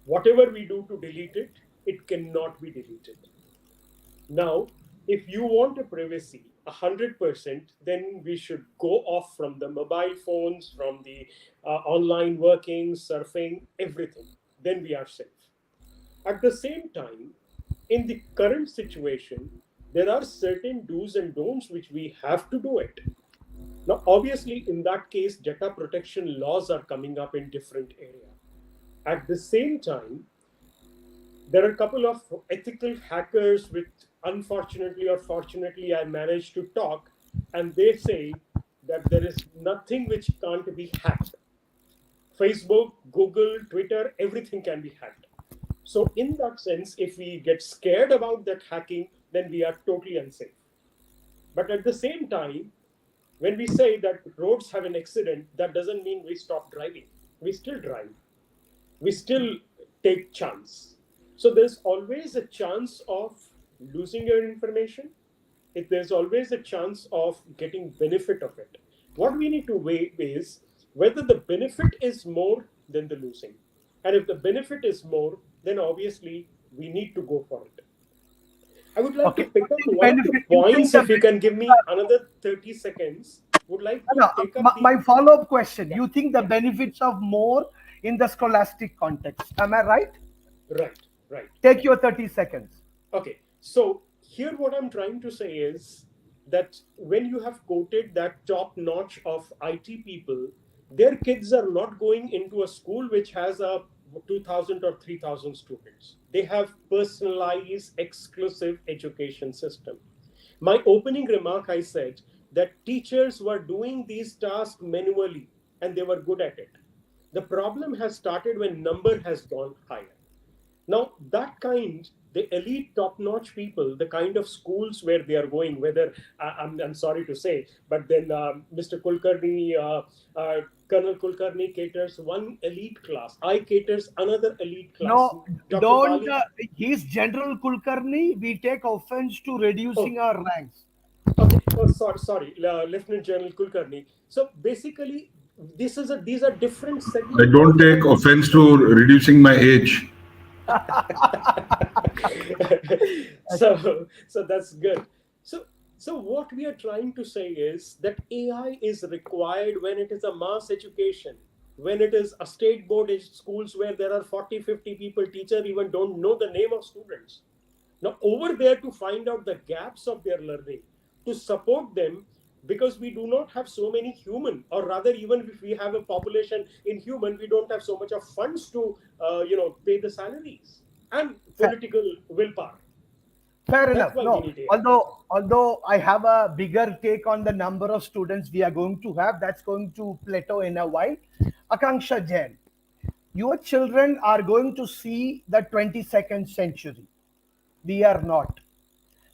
Whatever we do to delete it, it cannot be deleted. Now, if you want a privacy 100%, then we should go off from the mobile phones, from the online working, surfing, everything. Then we are safe. At the same time, in the current situation, there are certain do's and don'ts which we have to do it. Now, obviously, in that case, data protection laws are coming up in different area. At the same time, there are a couple of ethical hackers with, unfortunately or fortunately, I managed to talk, and they say that there is nothing which can't be hacked. Facebook, Google, Twitter, everything can be hacked. So in that sense, if we get scared about that hacking, then we are totally unsafe. But at the same time, when we say that roads have an accident, that doesn't mean we stop driving. We still drive. We still take chance. So there's always a chance of losing your information. There's always a chance of getting benefit of it. What we need to weigh is whether the benefit is more than the losing. And if the benefit is more, then obviously we need to go for it. I would like to Okay, pick up one of the benefit. You think points, the if you can give me another 30 seconds. Would like to no, take up my the. follow-up question. Yeah, You think the yeah, benefits of more in the scholastic context? Am I right? right, right. Take your 30 seconds. Okay, so here what I'm trying to say is that when you have quoted that top notch of IT people, Their kids are not going into a school which has a 2000 or 3000 students. They have personalized exclusive education system. My opening remark, I said that teachers were doing these tasks manually and they were good at it. The problem has started when number has gone higher. Now, that kind, the elite, top notch people, the kind of schools where they are going, whether, I'm sorry to say, but then Mr. Kulkarni, Colonel Kulkarni caters one elite class. I caters another elite class. No, Dr. don't. Bali, He's General Kulkarni. We take offense to reducing oh, our ranks. okay. Oh, sorry, Lieutenant General Kulkarni. So basically, these are different I segment don't of take offense to reducing my age. so that's good. So what we are trying to say is that AI is required when it is a mass education, when it is a state board schools where there are 40, 50 people, teacher even don't know the name of students. Now over there to find out the gaps of their learning, to support them, because we do not have so many human, or rather even if we have a population in human, we don't have so much of funds to pay the salaries and political willpower. Fair That's enough. why we No, need AI. although I have a bigger take on the number of students we are going to have, that's going to plateau in a while. Akanksha Jain, your children are going to see the 22nd century. We are not.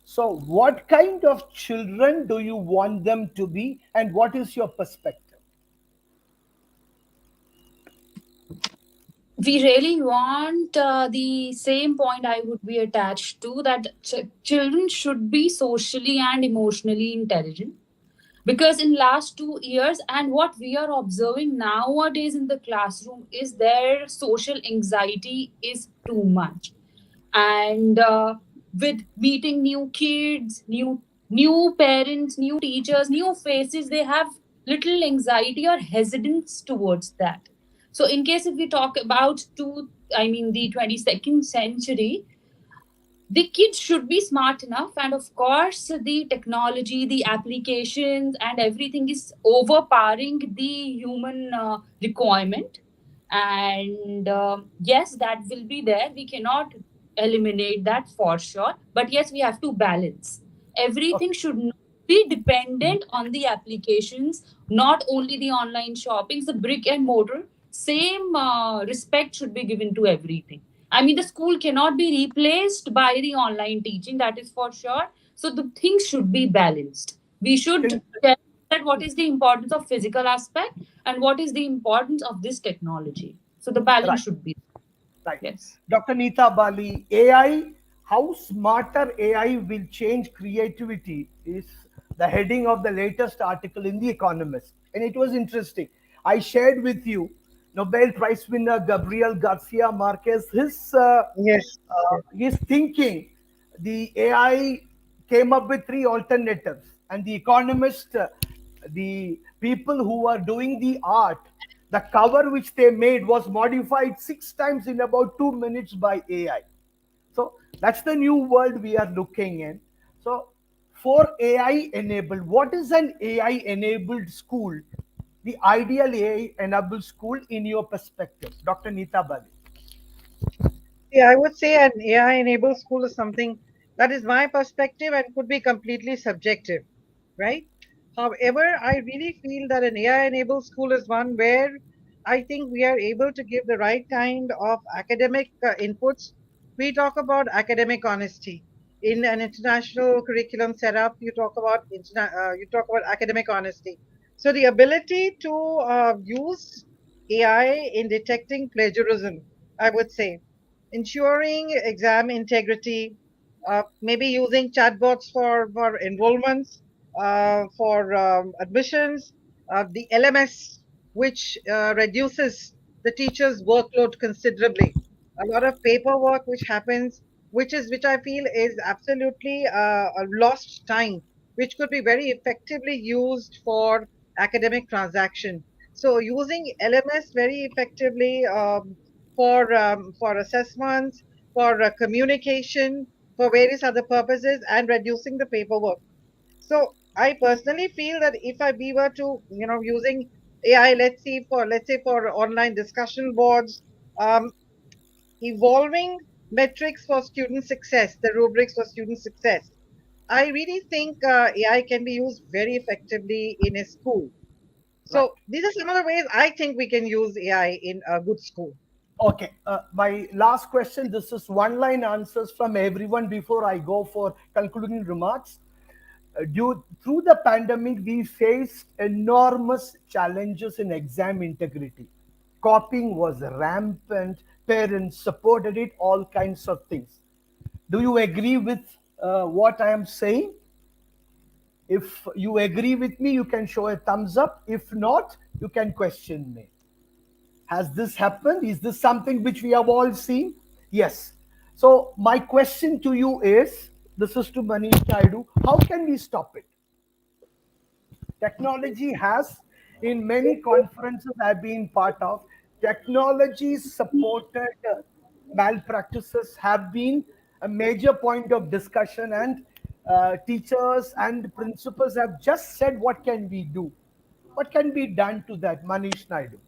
So, what kind of children do you want them to be, and what is your perspective? We really want the same point I would be attached to, that children should be socially and emotionally intelligent, because in last 2 years and what we are observing nowadays in the classroom is their social anxiety is too much. And with meeting new kids, new parents, new teachers, new faces, they have little anxiety or hesitance towards that. So in case if we talk about the 22nd century, the kids should be smart enough, and of course the technology, the applications and everything is overpowering the human requirement. And yes, that will be there, we cannot eliminate that for sure, but yes, we have to balance. Everything Okay. should not be dependent on the applications, not only the online shoppings, the brick and mortar. Same respect should be given to everything. I mean, the school cannot be replaced by the online teaching, that is for sure. So the things should be balanced. We should Since, tell that what is the importance of physical aspect and what is the importance of this technology. So the balance right. should be. Right. Yes. Dr. Neeta Bali, AI, how smarter AI will change creativity is the heading of the latest article in The Economist. And it was interesting. I shared with you Nobel Prize winner Gabriel Garcia Marquez, Yes. Yes. his thinking. The AI came up with three alternatives, and The Economist, the people who are doing the art, the cover which they made was modified 6 times in about 2 minutes by AI. So that's the new world we are looking in. So for AI enabled, what is an AI enabled school? The ideal AI enabled school in your perspective, Dr. Neeta Bali. Yeah, I would say an AI enabled school is something that is my perspective and could be completely subjective, right? However, I really feel that an AI enabled school is one where I think we are able to give the right kind of academic inputs. We talk about academic honesty. In an international curriculum setup, you talk about academic honesty. So the ability to use AI in detecting plagiarism, I would say, ensuring exam integrity, maybe using chatbots for enrollments, for admissions, the LMS, which reduces the teacher's workload considerably. A lot of paperwork which happens, which I feel is absolutely a lost time, which could be very effectively used for academic transaction. So using LMS very effectively for assessments, for communication, for various other purposes, and reducing the paperwork. So I personally feel that if we were to, using AI, let's say for online discussion boards, um, evolving metrics for student success, the rubrics for student success. I really think AI can be used very effectively in a school. Right. So these are some of the ways I think we can use AI in a good school. Okay. My last question. This is one line answers from everyone before I go for concluding remarks. Through the pandemic, we faced enormous challenges in exam integrity. Copying was rampant, parents supported it, all kinds of things. Do you agree with what I am saying? If you agree with me, you can show a thumbs up. If not, you can question me. Has this happened? Is this something which we have all seen? Yes. So, my question to you is, this is to Manish Naidu, how can we stop it? Technology has, in many conferences I've been part of, technology supported malpractices have been a major point of discussion, and teachers and principals have just said, what can we do? What can be done to that, Manish Naidu?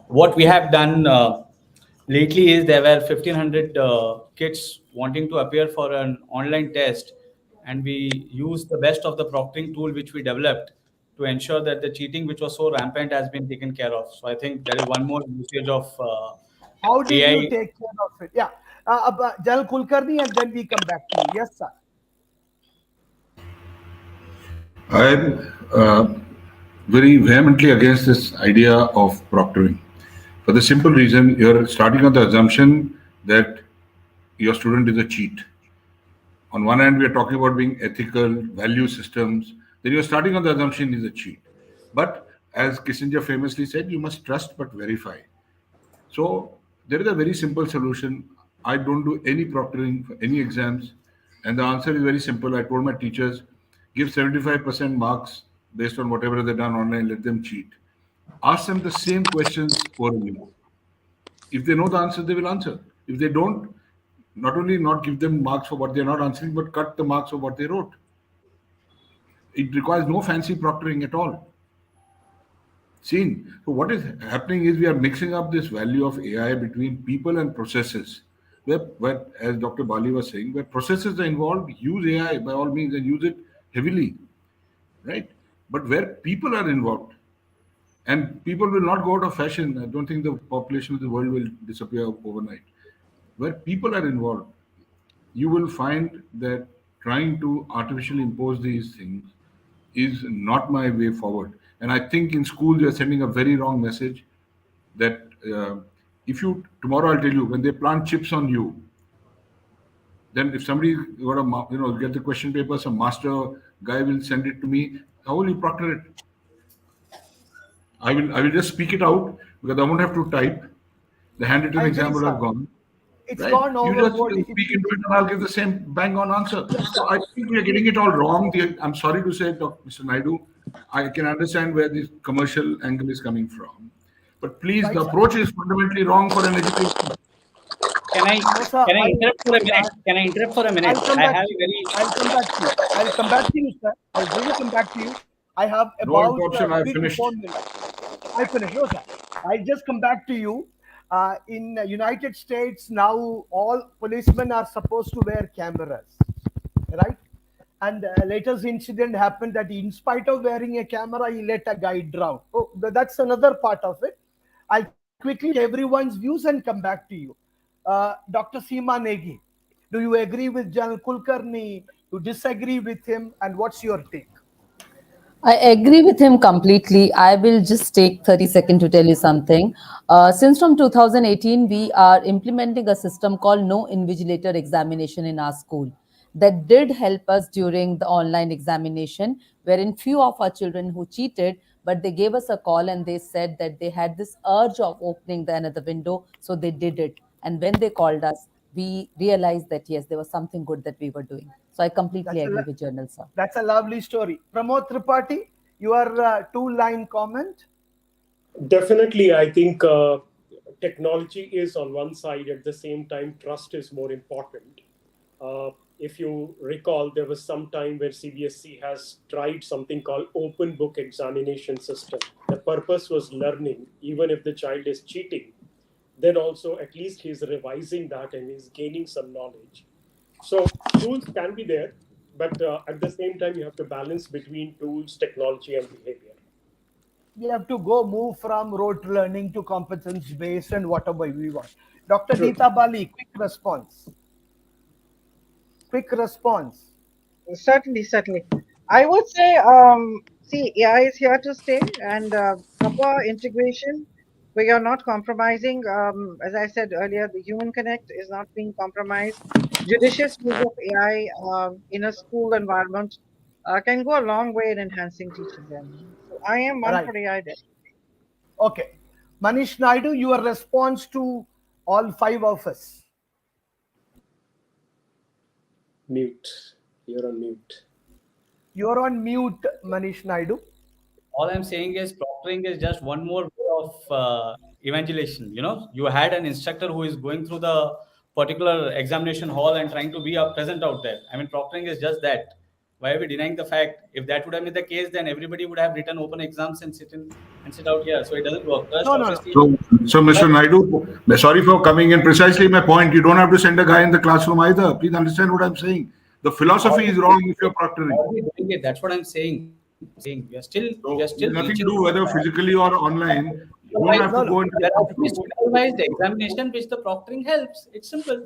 What we have done lately is there were 1,500 kids wanting to appear for an online test, and we used the best of the proctoring tool which we developed to ensure that the cheating, which was so rampant, has been taken care of. So I think there is one more usage of How did you AI. take care of it? Yeah. Jal Kulkarni, and then we come back to you. Yes, sir. I'm very vehemently against this idea of proctoring for the simple reason you're starting on the assumption that your student is a cheat. On one hand, we are talking about being ethical, value systems. Then you're starting on the assumption he's a cheat. But as Kissinger famously said, you must trust but verify. So there is a very simple solution. I don't do any proctoring for any exams. And the answer is very simple. I told my teachers, give 75% marks based on whatever they've done online, let them cheat. Ask them the same questions orally. If they know the answer, they will answer. If they don't, not only not give them marks for what they're not answering, but cut the marks of what they wrote. It requires no fancy proctoring at all. Seen. So what is happening is we are mixing up this value of AI between people and processes. Where as Dr. Bali was saying, where processes are involved, use AI by all means and use it heavily, right? But where people are involved, and people will not go out of fashion. I don't think the population of the world will disappear overnight. Where people are involved, you will find that trying to artificially impose these things is not my way forward. And I think in schools, you're sending a very wrong message that if you, tomorrow I'll tell you, when they plant chips on you, then if somebody got get the question paper, some master guy will send it to me. How will you proctor it? I will just speak it out because I won't have to type. The handwritten I agree, exam will sir. have gone. It's Right? gone You just overboard. speak into it and I'll give the same bang on answer. So I think we are getting it all wrong. I'm sorry to say, Mr. Naidu, I can understand where this commercial angle is coming from. But please, Right, the sir. approach is fundamentally wrong for an education. Can I No, sir. can I interrupt for a minute? Can I interrupt for a minute? I'll come I back have to a you. very I'll come back to you. I'll come back to you, sir. I'll really come back to you. I have No about interruption, I 3 to 4 finished. minutes. I finish. No, sir. I'll just come back to you. In United States now, all policemen are supposed to wear cameras, right? And latest incident happened that in spite of wearing a camera, he let a guy drown. Oh, that's another part of it. I'll quickly take everyone's views and come back to you. Dr. Seema Negi, do you agree with General Kulkarni? You disagree with him? And what's your take? I agree with him completely. I will just take 30 seconds to tell you something. Since from 2018, we are implementing a system called no invigilator examination in our school. That did help us during the online examination, wherein few of our children who cheated, but they gave us a call and they said that they had this urge of opening the another window, so they did it. And when they called us, we realized that yes, there was something good that we were doing. So I completely That's a agree with Journal, sir. that's a lovely story. Pramod Tripathi, your two-line comment. Definitely, I think technology is on one side. At the same time, trust is more important. if you recall, there was some time where CBSE has tried something called open book examination system. The purpose was learning, even if the child is cheating, then also at least he's revising that and he's gaining some knowledge. So tools can be there, but at the same time, you have to balance between tools, technology, and behavior. We have to go move from rote learning to competence based and whatever we want. Dr. True. Neeta Bali, quick response. Quick response. Certainly, certainly. I would say, see, AI is here to stay, and proper integration. We are not compromising. As I said earlier, the human connect is not being compromised. Judicious use of AI in a school environment can go a long way in enhancing teaching learning. So I am one Right. for AI there. Okay. Manish Naidu, your response to all five of us. Mute. You're on mute. You're on mute, Manish Naidu. All I'm saying is proctoring is just one more way of evangelization. You had an instructor who is going through the particular examination hall and trying to be present out there. I mean, proctoring is just that. Why are we denying the fact? If that would have been the case, then everybody would have written open exams and sit out here. So it doesn't work. First, No, no, no. obviously. So, Mr. Naidu, sorry for coming in. Precisely my point. You don't have to send a guy in the classroom either. Please understand what I'm saying. The philosophy is wrong if you're proctoring. Are we doing it? That's what I'm saying. We are still Nothing to reaching do whether physically or online. You don't have to go into there has to be supervised examination, which the proctoring helps. It's simple.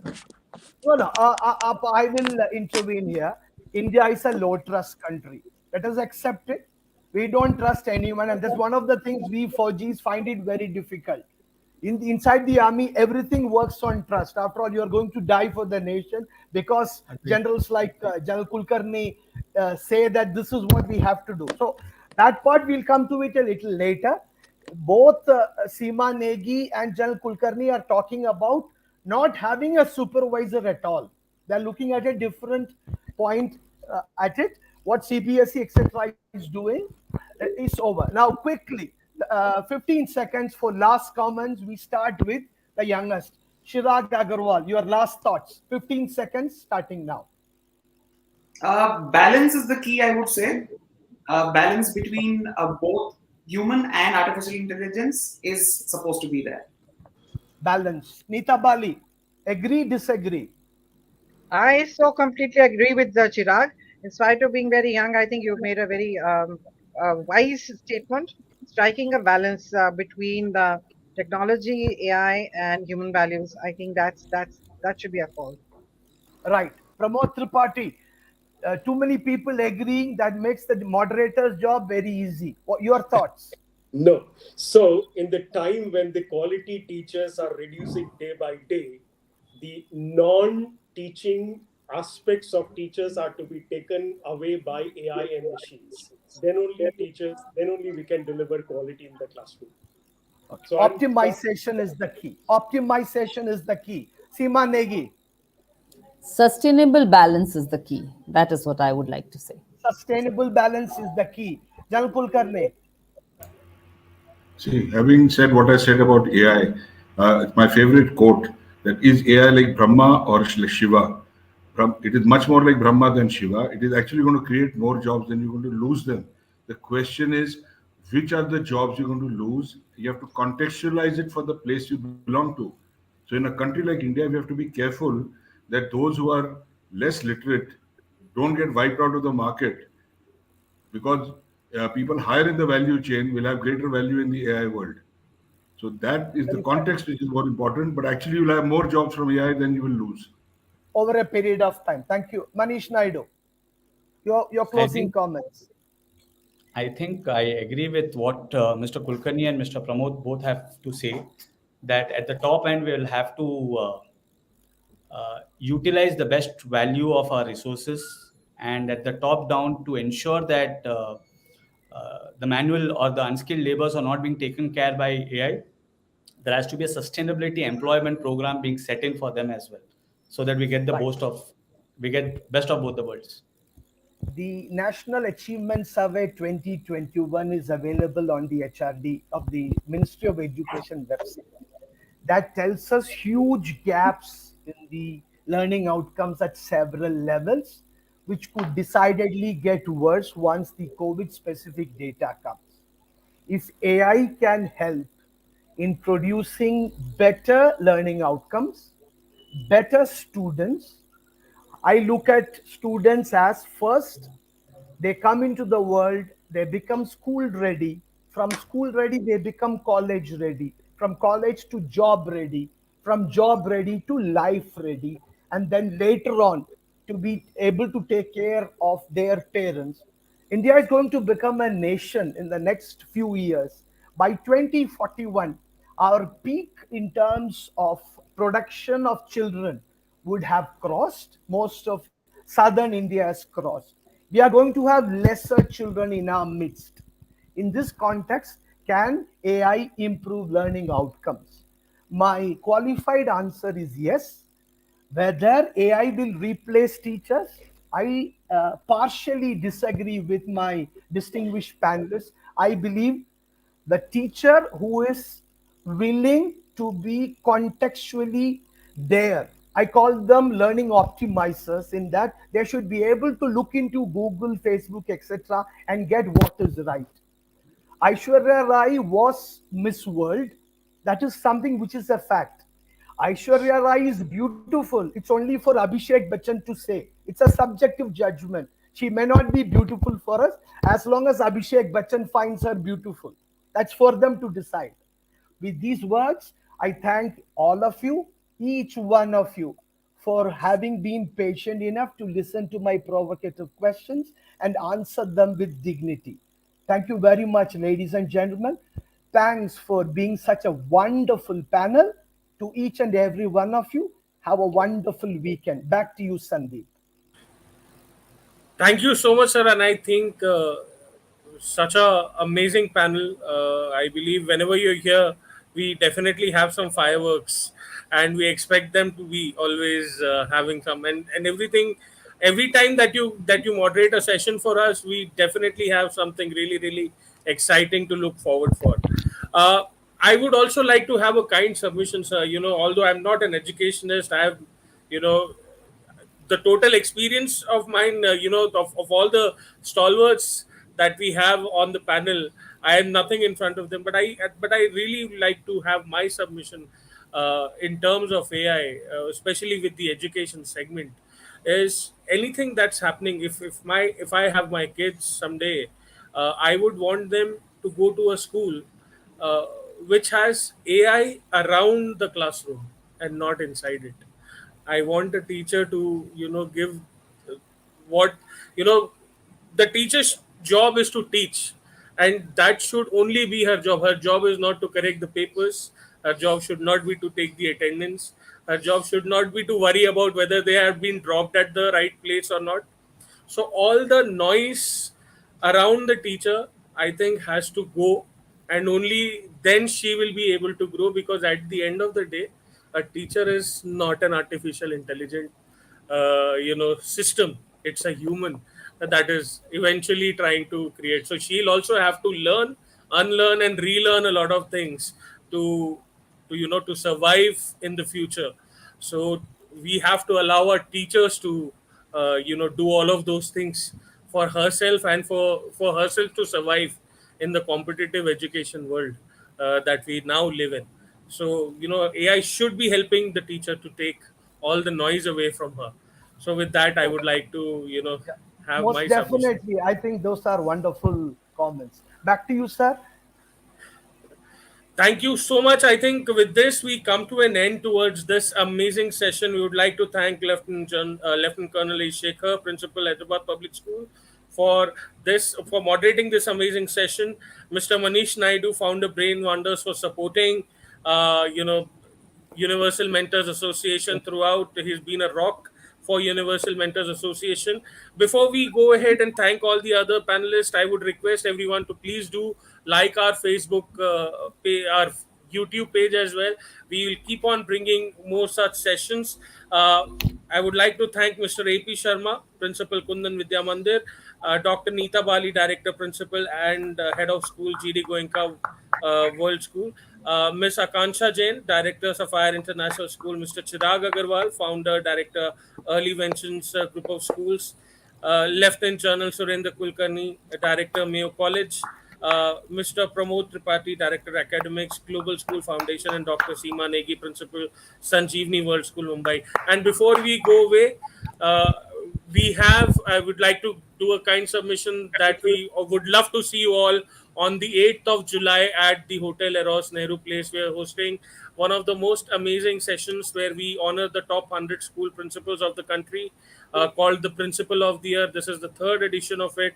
No, no. I will intervene here. India is a low trust country. Let us accept it. We don't trust anyone, and that's one of the things we 4Gs find it very difficult. Inside the army, everything works on trust. After all, you are going to die for the nation because generals like General Kulkarni say that this is what we have to do. So that part we'll come to it a little later. Both Seema, Negi and General Kulkarni are talking about not having a supervisor at all. They're looking at a different point at it. What CBSE, etc. is doing is over. Now, quickly, 15 seconds for last comments. We start with the youngest, Chirag Agarwal. Your last thoughts. 15 seconds starting now. Balance is the key, I would say. Balance between both human and artificial intelligence is supposed to be there. Balance. Neeta Bali, agree, disagree? I so completely agree with Chirag. In spite of being very young, I think you've made a very wise statement, striking a balance between the technology, AI, and human values. I think that should be a call. Right. Pramod Tripathi. Too many people agreeing that makes the moderator's job very easy. What your thoughts? No. So, in the time when the quality teachers are reducing day by day, the non-teaching aspects of teachers are to be taken away by AI and machines. Then only we can deliver quality in the classroom. Okay. So optimization is the key. Optimization is the key. Seema, Negi. Sustainable balance is the key. That is what I would like to say. Sustainable balance is the key. Janal Kulkarni. See, having said what I said about AI, it's my favorite quote that is AI like Brahma or Shiva? It is much more like Brahma than Shiva. It is actually going to create more jobs than you're going to lose them. The question is, which are the jobs you're going to lose? You have to contextualize it for the place you belong to. So in a country like India, we have to be careful that those who are less literate don't get wiped out of the market, because people higher in the value chain will have greater value in the AI world. So that is the context which is more important, but actually you'll have more jobs from AI than you will lose. Over a period of time. Thank you. Manish Naidu, your closing comments. I think I agree with what Mr. Kulkarni and Mr. Pramod both have to say, that at the top end, we'll have to utilize the best value of our resources, and at the top down to ensure that the manual or the unskilled laborers are not being taken care by AI. There has to be a sustainability employment program being set in for them as well, so that we get the best of both the worlds. The National Achievement Survey 2021 is available on the HRD of the Ministry of Education website. That tells us huge gaps in the learning outcomes at several levels, which could decidedly get worse once the COVID specific data comes. If AI can help in producing better learning outcomes, better students, I look at students as first they come into the world, they become school ready. From school ready, they become college ready. From college to job ready. From job ready to life ready. And then later on, to be able to take care of their parents. India is going to become a nation in the next few years. By 2041, our peak in terms of production of children would have crossed. Most of southern India has crossed. We are going to have lesser children in our midst. In this context, can AI improve learning outcomes? My qualified answer is yes. Whether AI will replace teachers, I partially disagree with my distinguished panelists. I believe the teacher who is willing to be contextually there. I call them learning optimizers, in that they should be able to look into Google, Facebook, etc., and get what is right. Aishwarya Rai was Miss World. That is something which is a fact. Aishwarya Rai is beautiful. It's only for Abhishek Bachchan to say. It's a subjective judgment. She may not be beautiful for us as long as Abhishek Bachchan finds her beautiful. That's for them to decide. With these words, I thank all of you, each one of you, for having been patient enough to listen to my provocative questions and answer them with dignity. Thank you very much, ladies and gentlemen. Thanks for being such a wonderful panel. To each and every one of you, have a wonderful weekend. Back to you, Sandeep. Thank you so much, sir. And I think such a amazing panel. I believe whenever you're here, we definitely have some fireworks, and we expect them to be always having some and everything. Every time that you moderate a session for us, we definitely have something really exciting to look forward for. Uh, I would also like to have a kind submission, sir. Although I'm not an educationist, I have, you know, the total experience of mine, of all the stalwarts that we have on the panel. I am nothing in front of them, but I really like to have my submission in terms of AI, especially with the education segment. Is anything that's happening, if I have my kids someday, I would want them to go to a school uh, which has AI around the classroom and not inside it. I want a teacher to, give what, you know, the teacher's job is to teach, and that should only be her job. Her job is not to correct the papers. Her job should not be to take the attendance. Her job should not be to worry about whether they have been dropped at the right place or not. So all the noise around the teacher, I think, has to go, and only then she will be able to grow. Because at the end of the day, a teacher is not an artificial intelligent, system. It's a human that is eventually trying to create. So she'll also have to learn, unlearn, and relearn a lot of things to to survive in the future. So we have to allow our teachers to do all of those things for herself, and for herself to survive in the competitive education world that we now live in. So AI should be helping the teacher to take all the noise away from her. So with that, I would like to Yeah, have my most submission. definitely. I think those are wonderful comments. Back to you, sir. Thank you so much. I think with this, we come to an end towards this amazing session. We would like to thank Lieutenant Colonel Shekhar, Principal, Hyderabad Public School, for moderating this amazing session. Mr. Manish Naidu, founder Brainwonders, for supporting, uh, you know, Universal Mentors Association throughout. He's been a rock for Universal Mentors Association. Before we go ahead and thank all the other panelists, I would request everyone to please do like our Facebook our YouTube page as well. We will keep on bringing more such sessions. I would like to thank Mr. AP Sharma, Principal, Kundan Vidya Mandir, Dr. Neeta Bali, Director Principal and Head of School, GD Goenka World School. Miss Aakansha Jain, Director, Sapphire International School, Mr. Chirag Agarwal, Founder, Director, Early Ventions Group of Schools, Lieutenant Colonel Surendra Kulkarni, Director, Mayo College, Mr. Pramod Tripathi, Director, Academics, Global School Foundation, and Dr. Seema Negi, Principal, Sanjeevni World School, Mumbai. And before we go away, I would like to do a kind submission that we would love to see you all on the 8th of July at the Hotel Eros Nehru Place. We are hosting one of the most amazing sessions where we honor the top 100 school principals of the country, called the Principal of the Year. This is the third edition of it.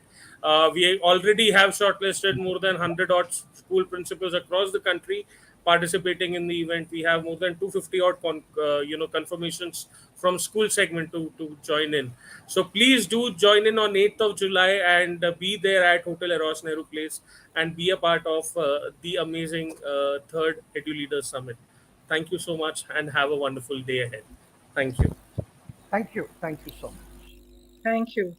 We already have shortlisted more than 100 odd school principals across the country participating in the event. We have more than 250 odd confirmations from school segment to join in. So please do join in on 8th of July and be there at Hotel Eros Nehru Place and be a part of the amazing third Edu Leaders Summit. Thank you so much and have a wonderful day ahead. Thank you. Thank you. Thank you so much. Thank you.